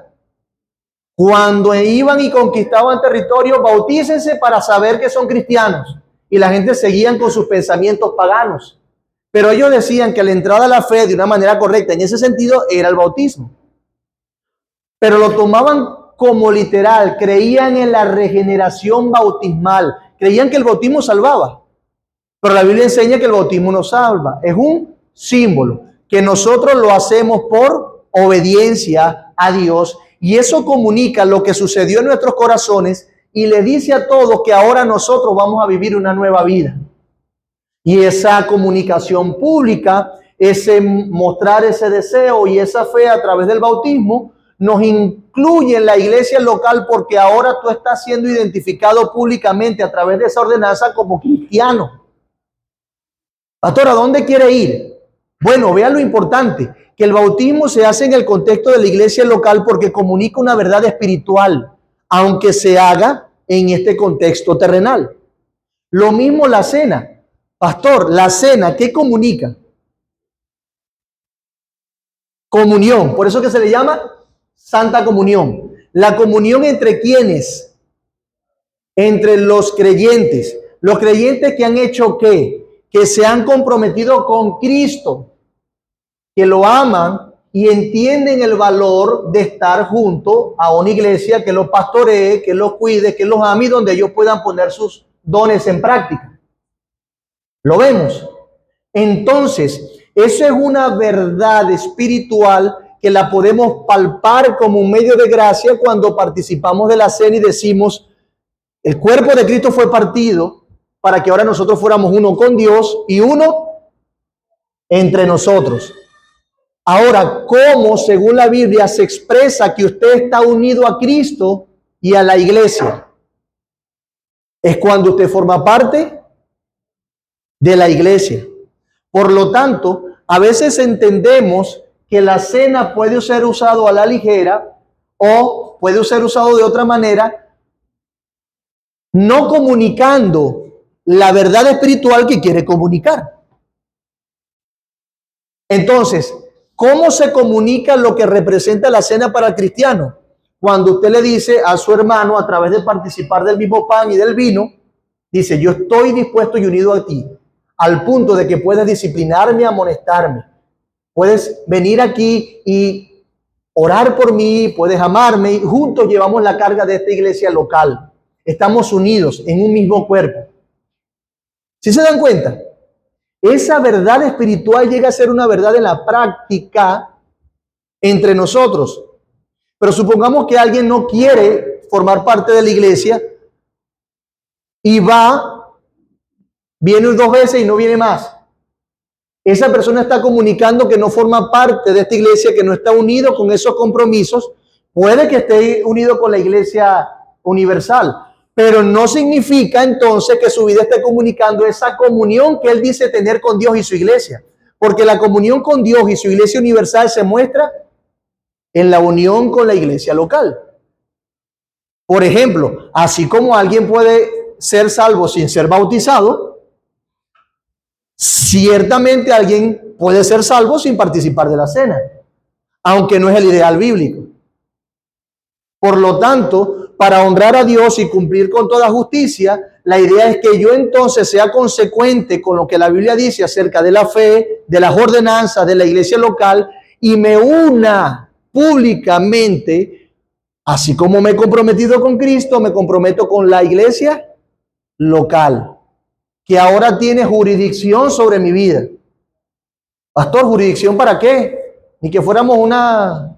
cuando iban y conquistaban territorio, bautícense para saber que son cristianos. Y la gente seguían con sus pensamientos paganos. Pero ellos decían que la entrada a la fe de una manera correcta, en ese sentido, era el bautismo. Pero lo tomaban como literal, creían en la regeneración bautismal, creían que el bautismo salvaba. Pero la Biblia enseña que el bautismo no salva, es un símbolo, que nosotros lo hacemos por obediencia a Dios, y eso comunica lo que sucedió en nuestros corazones y le dice a todos que ahora nosotros vamos a vivir una nueva vida. Y esa comunicación pública, ese mostrar ese deseo y esa fe a través del bautismo, nos incluye en la iglesia local porque ahora tú estás siendo identificado públicamente a través de esa ordenanza como cristiano. Pastor, ¿a dónde quiere ir? Bueno, vean lo importante, que el bautismo se hace en el contexto de la iglesia local porque comunica una verdad espiritual, aunque se haga en este contexto terrenal. Lo mismo la cena. Pastor, la cena, ¿qué comunica? Comunión, por eso que se le llama Santa Comunión. La comunión entre ¿quiénes? Entre los creyentes. Los creyentes que han hecho ¿qué? Que se han comprometido con Cristo, que lo aman y entienden el valor de estar junto a una iglesia que los pastoree, que los cuide, que los ame y donde ellos puedan poner sus dones en práctica. ¿Lo vemos? Entonces, eso es una verdad espiritual que la podemos palpar como un medio de gracia cuando participamos de la cena y decimos, el cuerpo de Cristo fue partido para que ahora nosotros fuéramos uno con Dios y uno entre nosotros. Ahora, ¿cómo, según la Biblia, se expresa que usted está unido a Cristo y a la iglesia? Es cuando usted forma parte de la iglesia. Por lo tanto, a veces entendemos que la cena puede ser usado a la ligera o puede ser usado de otra manera, no comunicando la verdad espiritual que quiere comunicar. Entonces, ¿cómo se comunica lo que representa la cena para el cristiano? Cuando usted le dice a su hermano, a través de participar del mismo pan y del vino, dice, yo estoy dispuesto y unido a ti, al punto de que puedes disciplinarme, amonestarme. Puedes venir aquí y orar por mí, puedes amarme, y juntos llevamos la carga de esta iglesia local. Estamos unidos en un mismo cuerpo. ¿Sí se dan cuenta? Esa verdad espiritual llega a ser una verdad en la práctica entre nosotros. Pero supongamos que alguien no quiere formar parte de la iglesia y viene 2 veces y no viene más. Esa persona está comunicando que no forma parte de esta iglesia, que no está unido con esos compromisos. Puede que esté unido con la iglesia universal, pero no significa entonces que su vida esté comunicando esa comunión que él dice tener con Dios y su iglesia. Porque la comunión con Dios y su iglesia universal se muestra en la unión con la iglesia local. Por ejemplo, así como alguien puede ser salvo sin ser bautizado, ciertamente alguien puede ser salvo sin participar de la cena, aunque no es el ideal bíblico. Por lo tanto, para honrar a Dios y cumplir con toda justicia, la idea es que yo entonces sea consecuente con lo que la Biblia dice acerca de la fe, de las ordenanzas de la iglesia local y me una públicamente, así como me he comprometido con Cristo, me comprometo con la iglesia local, que ahora tiene jurisdicción sobre mi vida. Pastor, ¿jurisdicción para qué? Ni que fuéramos una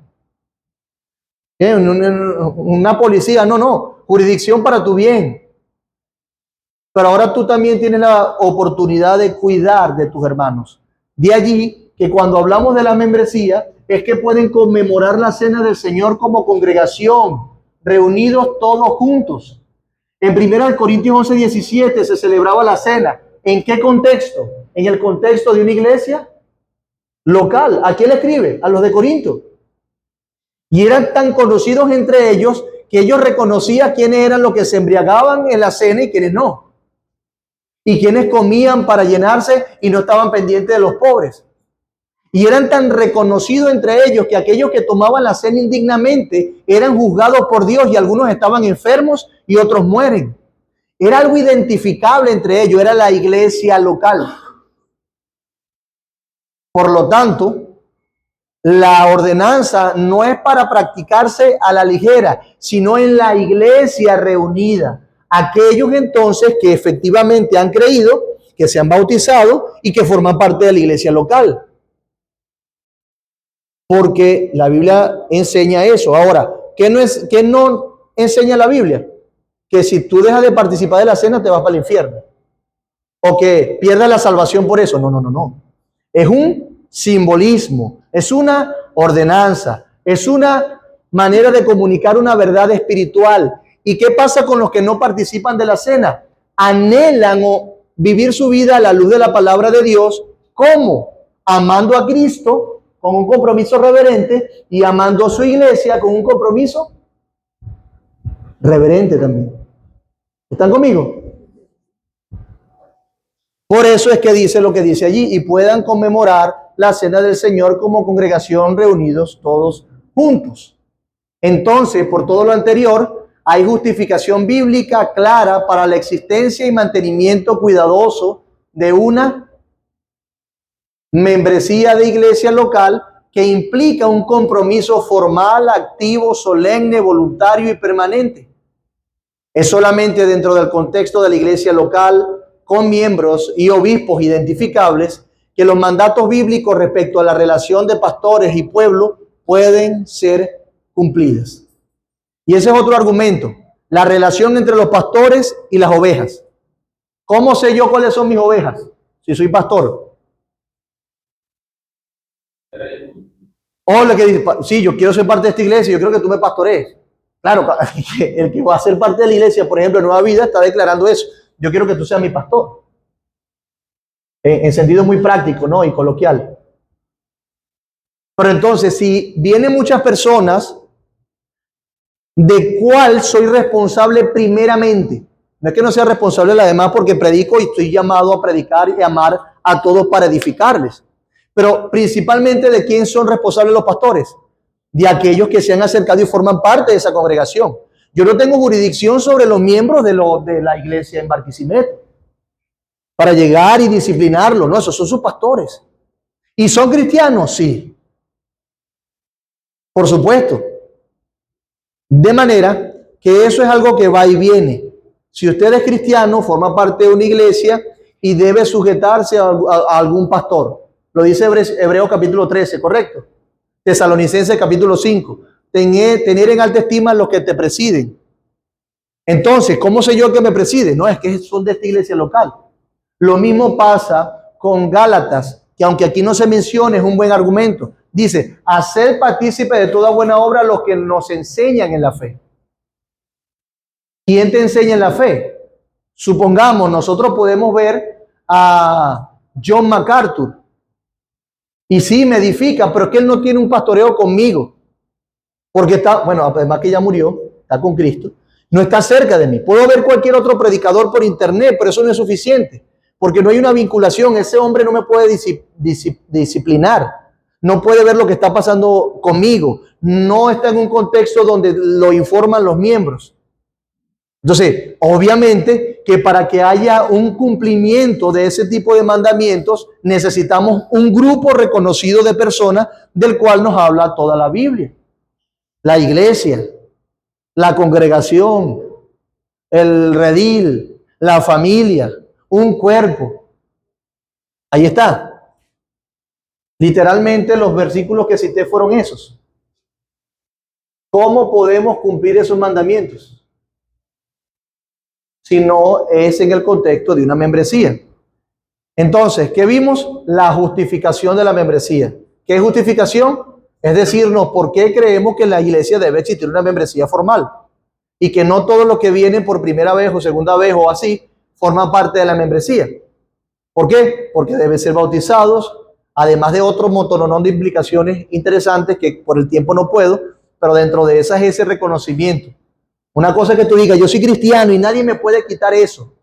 policía. No, no. Jurisdicción para tu bien. Pero ahora tú también tienes la oportunidad de cuidar de tus hermanos. De allí que cuando hablamos de la membresía, es que pueden conmemorar la cena del Señor como congregación, reunidos todos juntos. En 1 Corintios 11:17 se celebraba la cena. ¿En qué contexto? En el contexto de una iglesia local. ¿A quién le escribe? A los de Corinto. Y eran tan conocidos entre ellos que ellos reconocían quiénes eran los que se embriagaban en la cena y quiénes no. Y quienes comían para llenarse y no estaban pendientes de los pobres. Y eran tan reconocidos entre ellos que aquellos que tomaban la cena indignamente eran juzgados por Dios y algunos estaban enfermos y otros mueren. Era algo identificable entre ellos, era la iglesia local. Por lo tanto, la ordenanza no es para practicarse a la ligera, sino en la iglesia reunida. Aquellos entonces que efectivamente han creído, que se han bautizado y que forman parte de la iglesia local. Porque la Biblia enseña eso. Ahora, ¿qué no enseña la Biblia? Que si tú dejas de participar de la cena te vas para el infierno. O que pierdas la salvación por eso. No, no, no, no. Es un simbolismo, es una ordenanza, es una manera de comunicar una verdad espiritual. ¿Y qué pasa con los que no participan de la cena? Anhelan vivir su vida a la luz de la palabra de Dios. ¿Cómo? Amando a Cristo con un compromiso reverente y amando a su iglesia con un compromiso reverente también. ¿Están conmigo? Por eso es que dice lo que dice allí, y puedan conmemorar la cena del Señor como congregación reunidos todos juntos. Entonces, por todo lo anterior, hay justificación bíblica clara para la existencia y mantenimiento cuidadoso de una membresía de iglesia local que implica un compromiso formal, activo, solemne, voluntario y permanente. Es solamente dentro del contexto de la iglesia local, con miembros y obispos identificables, que los mandatos bíblicos respecto a la relación de pastores y pueblo pueden ser cumplidas. Y ese es otro argumento, la relación entre los pastores y las ovejas. ¿Cómo sé yo cuáles son mis ovejas si soy pastor? Hola, que dice, sí, yo quiero ser parte de esta iglesia, yo quiero que tú me pastorees. Claro, el que va a ser parte de la iglesia, por ejemplo, en Nueva Vida, está declarando eso. Yo quiero que tú seas mi pastor. En sentido muy práctico, ¿no? Y coloquial. Pero entonces, si vienen muchas personas, ¿de cuál soy responsable primeramente? No es que no sea responsable de las demás porque predico y estoy llamado a predicar y amar a todos para edificarles. Pero principalmente, ¿de quién son responsables los pastores? De aquellos que se han acercado y forman parte de esa congregación. Yo no tengo jurisdicción sobre los miembros de la iglesia en Barquisimeto para llegar y disciplinarlos. No, esos son sus pastores. ¿Y son cristianos? Sí. Por supuesto. De manera que eso es algo que va y viene. Si usted es cristiano, forma parte de una iglesia y debe sujetarse a algún pastor. Lo dice Hebreos capítulo 13, ¿correcto? Tesalonicenses capítulo 5. Tener en alta estima a los que te presiden. Entonces, ¿cómo sé yo que me preside? No, es que son de esta iglesia local. Lo mismo pasa con Gálatas, que aunque aquí no se menciona, es un buen argumento. Dice, hacer partícipe de toda buena obra a los que nos enseñan en la fe. ¿Quién te enseña en la fe? Supongamos, nosotros podemos ver a John MacArthur. Y sí, me edifica, pero es que él no tiene un pastoreo conmigo. Porque está, bueno, además que ya murió, está con Cristo, no está cerca de mí. Puedo ver cualquier otro predicador por internet, pero eso no es suficiente. Porque no hay una vinculación. Ese hombre no me puede disciplinar. No puede ver lo que está pasando conmigo. No está en un contexto donde lo informan los miembros. Entonces, obviamente que para que haya un cumplimiento de ese tipo de mandamientos, necesitamos un grupo reconocido de personas del cual nos habla toda la Biblia. La iglesia, la congregación, el redil, la familia, un cuerpo. Ahí está. Literalmente los versículos que cité fueron esos. ¿Cómo podemos cumplir esos mandamientos? Si no es en el contexto de una membresía. Entonces, ¿qué vimos? La justificación de la membresía. ¿Qué es justificación? Es decirnos por qué creemos que en la iglesia debe existir una membresía formal y que no todos los que vienen por primera vez o segunda vez o así forman parte de la membresía. ¿Por qué? Porque deben ser bautizados, además de otro montón de implicaciones interesantes que por el tiempo no puedo, pero dentro de esas es ese reconocimiento. Una cosa que tú digas, yo soy cristiano y nadie me puede quitar eso,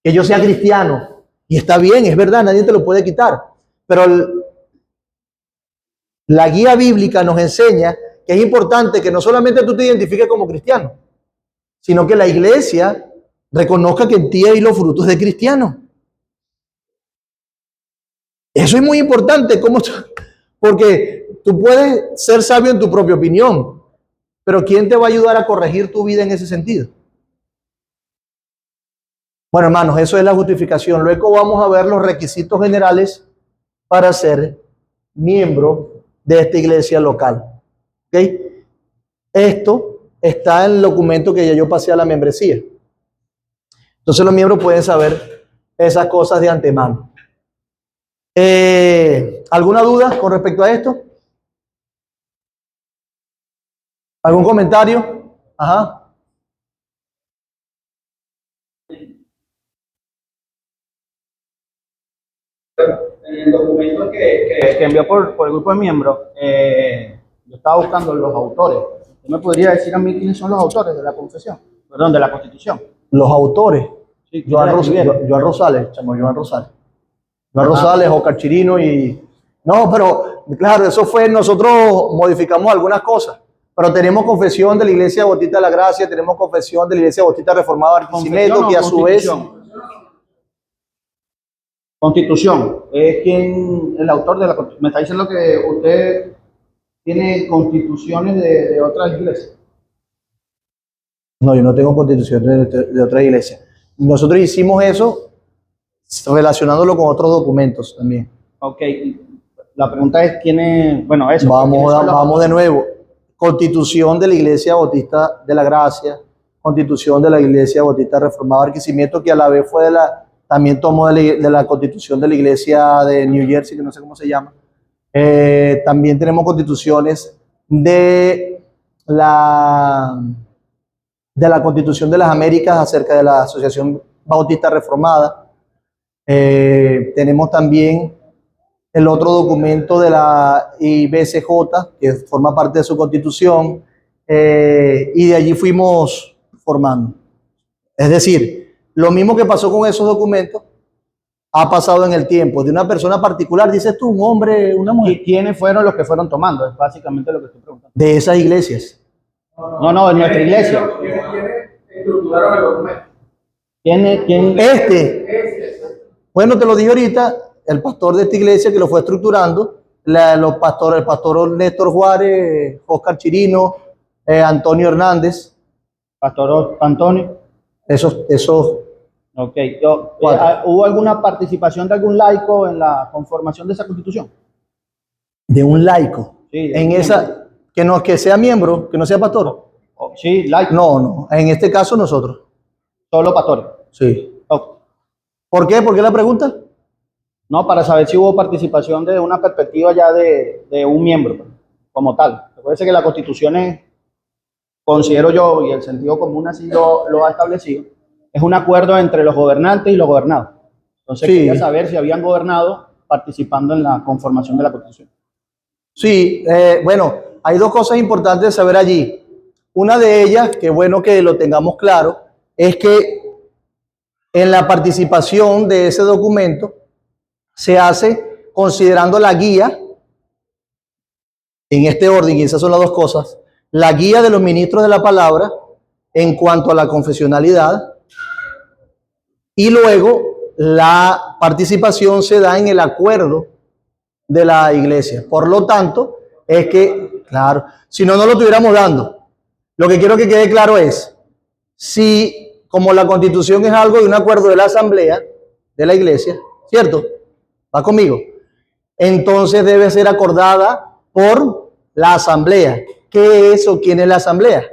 que yo sea cristiano. Y está bien, es verdad, nadie te lo puede quitar. Pero la guía bíblica nos enseña que es importante que no solamente tú te identifiques como cristiano, sino que la iglesia reconozca que en ti hay los frutos de cristiano. Eso es muy importante, porque tú puedes ser sabio en tu propia opinión, pero ¿quién te va a ayudar a corregir tu vida en ese sentido? Bueno, hermanos, eso es la justificación. Luego vamos a ver los requisitos generales para ser miembro de esta iglesia local. ¿Okay? Esto está en el documento que ya yo pasé a la membresía. Entonces los miembros pueden saber esas cosas de antemano. ¿Alguna duda con respecto a esto? ¿Algún comentario? Ajá. En el documento que envió por el grupo de miembros, yo estaba buscando los autores. ¿Usted me podría decir a mí quiénes son los autores de la confesión? Perdón, de la Constitución. Los autores. Sí, Joan Rosales, chamo, Joan Rosales. Joan Rosales, Oscar Chirino y... No, pero claro, eso fue, nosotros modificamos algunas cosas, pero tenemos confesión de la Iglesia Bautista de la Gracia, tenemos confesión de la Iglesia Bautista Reformada de Barquisimeto, que a su vez... Constitución, es quien, el autor de la Constitución. Me está diciendo que usted tiene constituciones de otras iglesias. No, yo no tengo constitución de otra iglesia. Nosotros hicimos eso relacionándolo con otros documentos también. Ok, la pregunta es quién es, bueno, eso. Vamos de nuevo. Constitución de la Iglesia Bautista de la Gracia, Constitución de la Iglesia Bautista Reformada de Barquisimeto, que a la vez fue también tomó de la Constitución de la Iglesia de New Jersey, que no sé cómo se llama. También tenemos constituciones de la Constitución de las Américas acerca de la Asociación Bautista Reformada. Tenemos también el otro documento de la IBCJ, que forma parte de su constitución, y de allí fuimos formando. Es decir, lo mismo que pasó con esos documentos ha pasado en el tiempo. De una persona particular, dices tú, un hombre, una mujer. ¿Y quiénes fueron los que fueron tomando? Es básicamente lo que estoy preguntando. De esas iglesias. No, de nuestra iglesia. ¿Quiénes estructuraron el documento? ¿Quién? Bueno, te lo dije ahorita, el pastor de esta iglesia que lo fue estructurando, el pastor Néstor Juárez, Oscar Chirino, Antonio Hernández. Pastor Antonio. Esos. Ok. ¿Hubo alguna participación de algún laico en la conformación de esa constitución? De un laico. Sí, en esa, que sea miembro, que no sea pastor. Sí, laico. No, en este caso nosotros. Solo pastores. Sí. Okay. ¿Por qué? ¿Por qué la pregunta? No, para saber si hubo participación de una perspectiva ya de un miembro, como tal. Recuerde que la constitución es, considero yo, y el sentido común así lo ha establecido, es un acuerdo entre los gobernantes y los gobernados. Entonces, sí, quería saber si habían gobernado participando en la conformación de la Constitución. Sí, bueno, hay dos cosas importantes de saber allí. Una de ellas, que bueno que lo tengamos claro, es que en la participación de ese documento se hace considerando la guía, en este orden, y esas son las dos cosas, la guía de los ministros de la palabra en cuanto a la confesionalidad, y luego la participación se da en el acuerdo de la iglesia. Por lo tanto, es que, claro, si no, no lo estuviéramos dando. Lo que quiero que quede claro es, si como la constitución es algo de un acuerdo de la asamblea de la iglesia, ¿cierto? ¿Va conmigo? Entonces debe ser acordada por la asamblea. ¿Qué es o quién es la asamblea?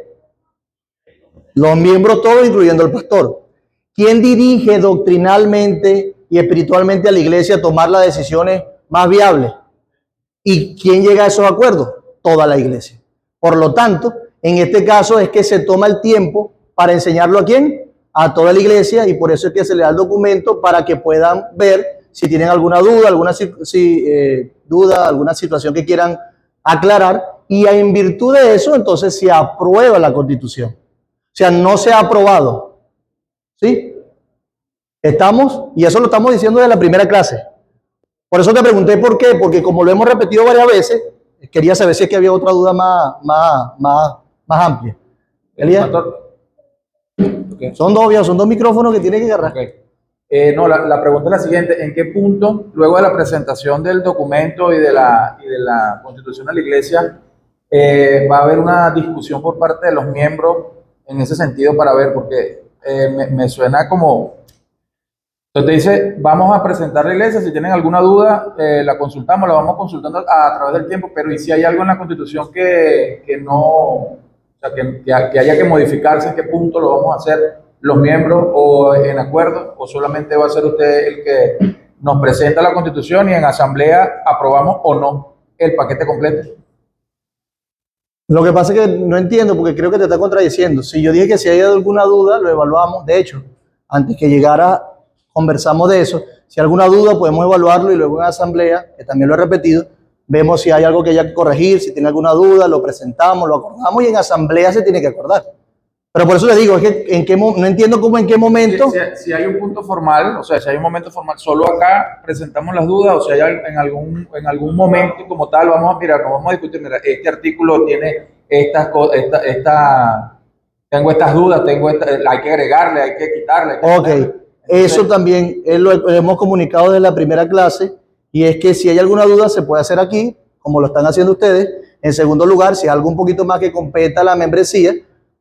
Los miembros todos, incluyendo el pastor. ¿Quién dirige doctrinalmente y espiritualmente a la iglesia a tomar las decisiones más viables? ¿Y quién llega a esos acuerdos? Toda la iglesia. Por lo tanto, en este caso es que se toma el tiempo para enseñarlo ¿a quién? A toda la iglesia, y por eso es que se le da el documento para que puedan ver si tienen alguna duda, alguna situación que quieran aclarar, y en virtud de eso entonces se aprueba la Constitución. O sea, no se ha aprobado. ¿Sí? Estamos, y eso lo estamos diciendo desde la primera clase. Por eso te pregunté por qué, porque como lo hemos repetido varias veces, quería saber si es que había otra duda más amplia. ¿Elías? Okay. Son dos micrófonos que tiene que agarrar. Okay. No, la pregunta es la siguiente: ¿en qué punto, luego de la presentación del documento y de la Constitución de la Iglesia, va a haber una discusión por parte de los miembros en ese sentido para ver? Porque me suena como... Entonces dice, vamos a presentar la iglesia, si tienen alguna duda, la consultamos, la vamos consultando a través del tiempo, pero ¿y si hay algo en la Constitución que no, o sea, que haya que modificarse, en qué punto lo vamos a hacer los miembros, o en acuerdo, o solamente va a ser usted el que nos presenta la Constitución y en asamblea aprobamos o no el paquete completo? Lo que pasa es que no entiendo, porque creo que te está contradiciendo. Si yo dije que si hay alguna duda, lo evaluamos. De hecho, antes que llegara, conversamos de eso. Si hay alguna duda, podemos evaluarlo, y luego en asamblea, que también lo he repetido, vemos si hay algo que haya que corregir. Si tiene alguna duda, lo presentamos, lo acordamos, y en asamblea se tiene que acordar. Pero por eso le digo, es que no entiendo cómo, en qué momento. Si hay un punto formal, o sea, si hay un momento formal, solo acá presentamos las dudas, o si hay en algún momento como tal, vamos a mirar, nos vamos a discutir, mira, este artículo tiene tengo estas dudas, hay que agregarle, hay que quitarle. Ok, eso también lo hemos comunicado desde la primera clase, y es que si hay alguna duda se puede hacer aquí, como lo están haciendo ustedes. En segundo lugar, si hay algo un poquito más que competa la membresía,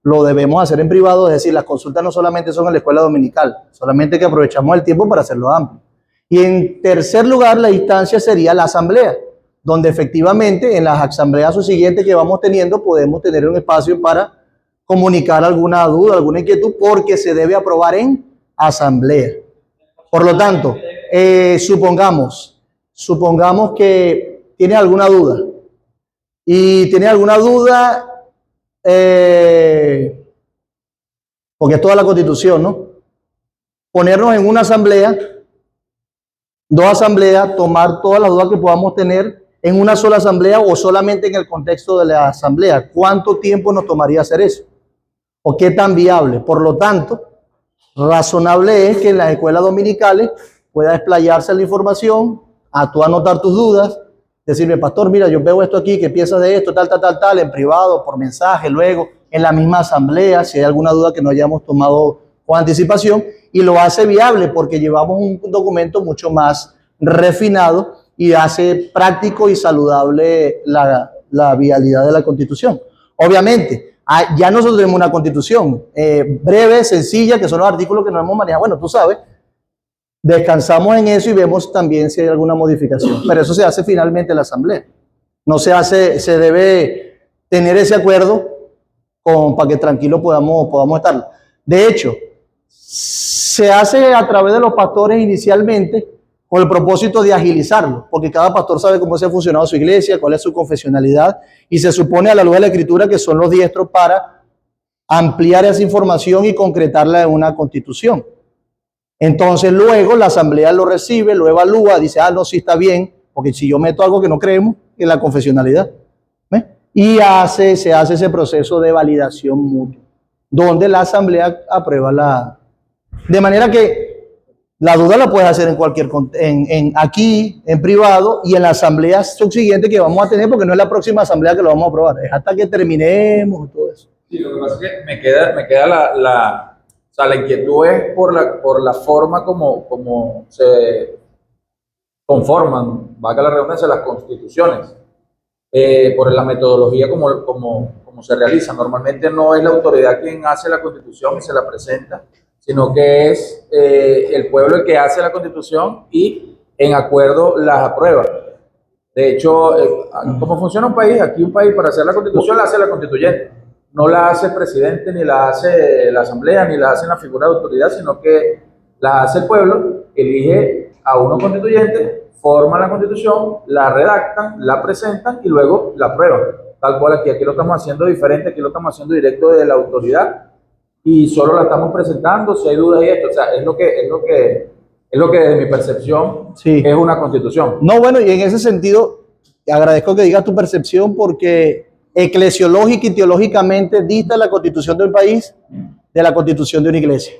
lo debemos hacer en privado, es decir, las consultas no solamente son en la escuela dominical, solamente que aprovechamos el tiempo para hacerlo amplio. Y en tercer lugar, la instancia sería la asamblea, donde efectivamente en las asambleas subsiguientes que vamos teniendo podemos tener un espacio para comunicar alguna duda, alguna inquietud, porque se debe aprobar en asamblea. Por lo tanto, supongamos que tiene alguna duda, y tiene alguna duda, porque es toda la Constitución, ¿no? Ponernos en una asamblea, dos asambleas, tomar todas las dudas que podamos tener en una sola asamblea, o solamente en el contexto de la asamblea. ¿Cuánto tiempo nos tomaría hacer eso? ¿O qué tan viable? Por lo tanto, razonable es que en las escuelas dominicales pueda explayarse la información, a tú anotar tus dudas, decirme, pastor, mira, yo veo esto aquí, ¿qué piensas de esto? Tal, en privado, por mensaje, luego en la misma asamblea, si hay alguna duda que no hayamos tomado con anticipación, y lo hace viable porque llevamos un documento mucho más refinado y hace práctico y saludable la vialidad de la Constitución. Obviamente, ya nosotros tenemos una Constitución breve, sencilla, que son los artículos que no hemos manejado. Bueno, tú sabes, descansamos en eso y vemos también si hay alguna modificación. Pero eso se hace finalmente en la asamblea. No se hace, se debe tener ese acuerdo para que tranquilos podamos estar. De hecho, se hace a través de los pastores inicialmente con el propósito de agilizarlo, porque cada pastor sabe cómo se ha funcionado su iglesia, cuál es su confesionalidad, y se supone a la luz de la Escritura que son los diestros para ampliar esa información y concretarla en una constitución. Entonces luego la asamblea lo recibe, lo evalúa, dice, no, sí está bien, porque si yo meto algo que no creemos, en la confesionalidad, ¿ves? Y se hace ese proceso de validación mutua, donde la asamblea aprueba de manera que la duda la puedes hacer en cualquier, aquí, en privado, y en la asamblea subsiguiente que vamos a tener, porque no es la próxima asamblea que lo vamos a aprobar, es hasta que terminemos todo eso. Sí, lo que pasa es que me queda o sea, la inquietud es por la forma como se conforman, valga la redundancia, las constituciones, por la metodología como se realiza. Normalmente no es la autoridad quien hace la constitución y se la presenta, sino que es el pueblo el que hace la Constitución y en acuerdo las aprueba. De hecho, ¿cómo funciona un país? Aquí un país para hacer la Constitución la hace la constituyente. No la hace el presidente, ni la hace la asamblea, ni la hace la figura de autoridad, sino que la hace el pueblo, elige a uno constituyente, forma la Constitución, la redactan, la presentan y luego la aprueban. Tal cual aquí lo estamos haciendo diferente, aquí lo estamos haciendo directo de la autoridad y solo la estamos presentando si hay dudas y esto. O sea, es lo que desde mi percepción Sí. es una Constitución. No, bueno, y en ese sentido, te agradezco que digas tu percepción porque eclesiológica y teológicamente dista la constitución de un país de la constitución de una iglesia.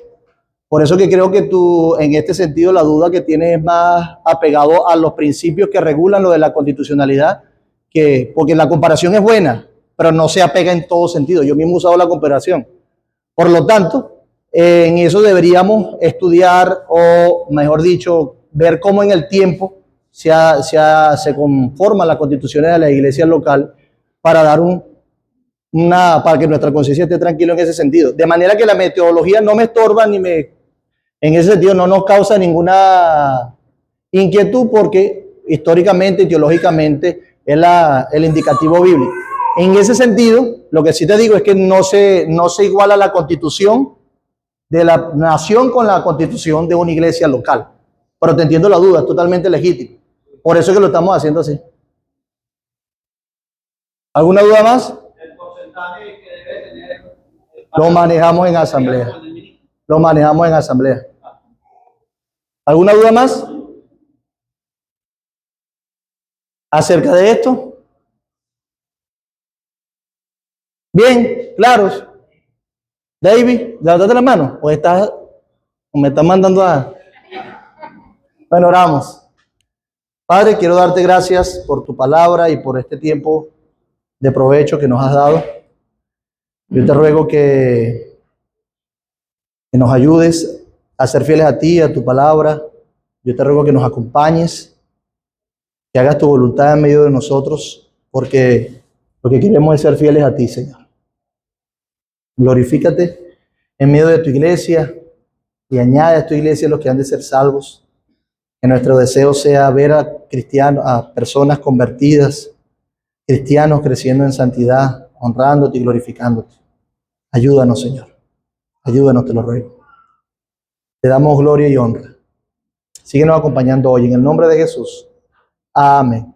Por eso que creo que tú, en este sentido, la duda que tienes es más apegado a los principios que regulan lo de la constitucionalidad, porque la comparación es buena, pero no se apega en todo sentido. Yo mismo he usado la comparación. Por lo tanto, en eso deberíamos estudiar, o mejor dicho, ver cómo en el tiempo se conforman las constituciones de la iglesia local para dar para que nuestra conciencia esté tranquila en ese sentido. De manera que la metodología no me estorba en ese sentido no nos causa ninguna inquietud porque históricamente y teológicamente es el indicativo bíblico. En ese sentido, lo que sí te digo es que no se iguala la constitución de la nación con la constitución de una iglesia local. Pero te entiendo la duda, es totalmente legítimo. Por eso es que lo estamos haciendo así. ¿Alguna duda más? El porcentaje que debe tener. Lo manejamos en asamblea. Lo manejamos en asamblea. ¿Alguna duda más? ¿Acerca de esto? Bien, claros. David, levantate la mano. ¿O me estás mandando a...? Bueno, oramos. Padre, quiero darte gracias por tu palabra y por este tiempo de provecho que nos has dado. Yo te ruego que nos ayudes a ser fieles a ti, a tu palabra. Yo te ruego que nos acompañes, que hagas tu voluntad en medio de nosotros, porque lo que queremos es ser fieles a ti, Señor. Glorifícate en medio de tu iglesia y añade a tu iglesia los que han de ser salvos. Que nuestro deseo sea ver a cristianos, a personas convertidas, cristianos creciendo en santidad, honrándote y glorificándote. Ayúdanos, Señor. Ayúdanos, te lo ruego. Te damos gloria y honra. Síguenos acompañando hoy en el nombre de Jesús. Amén.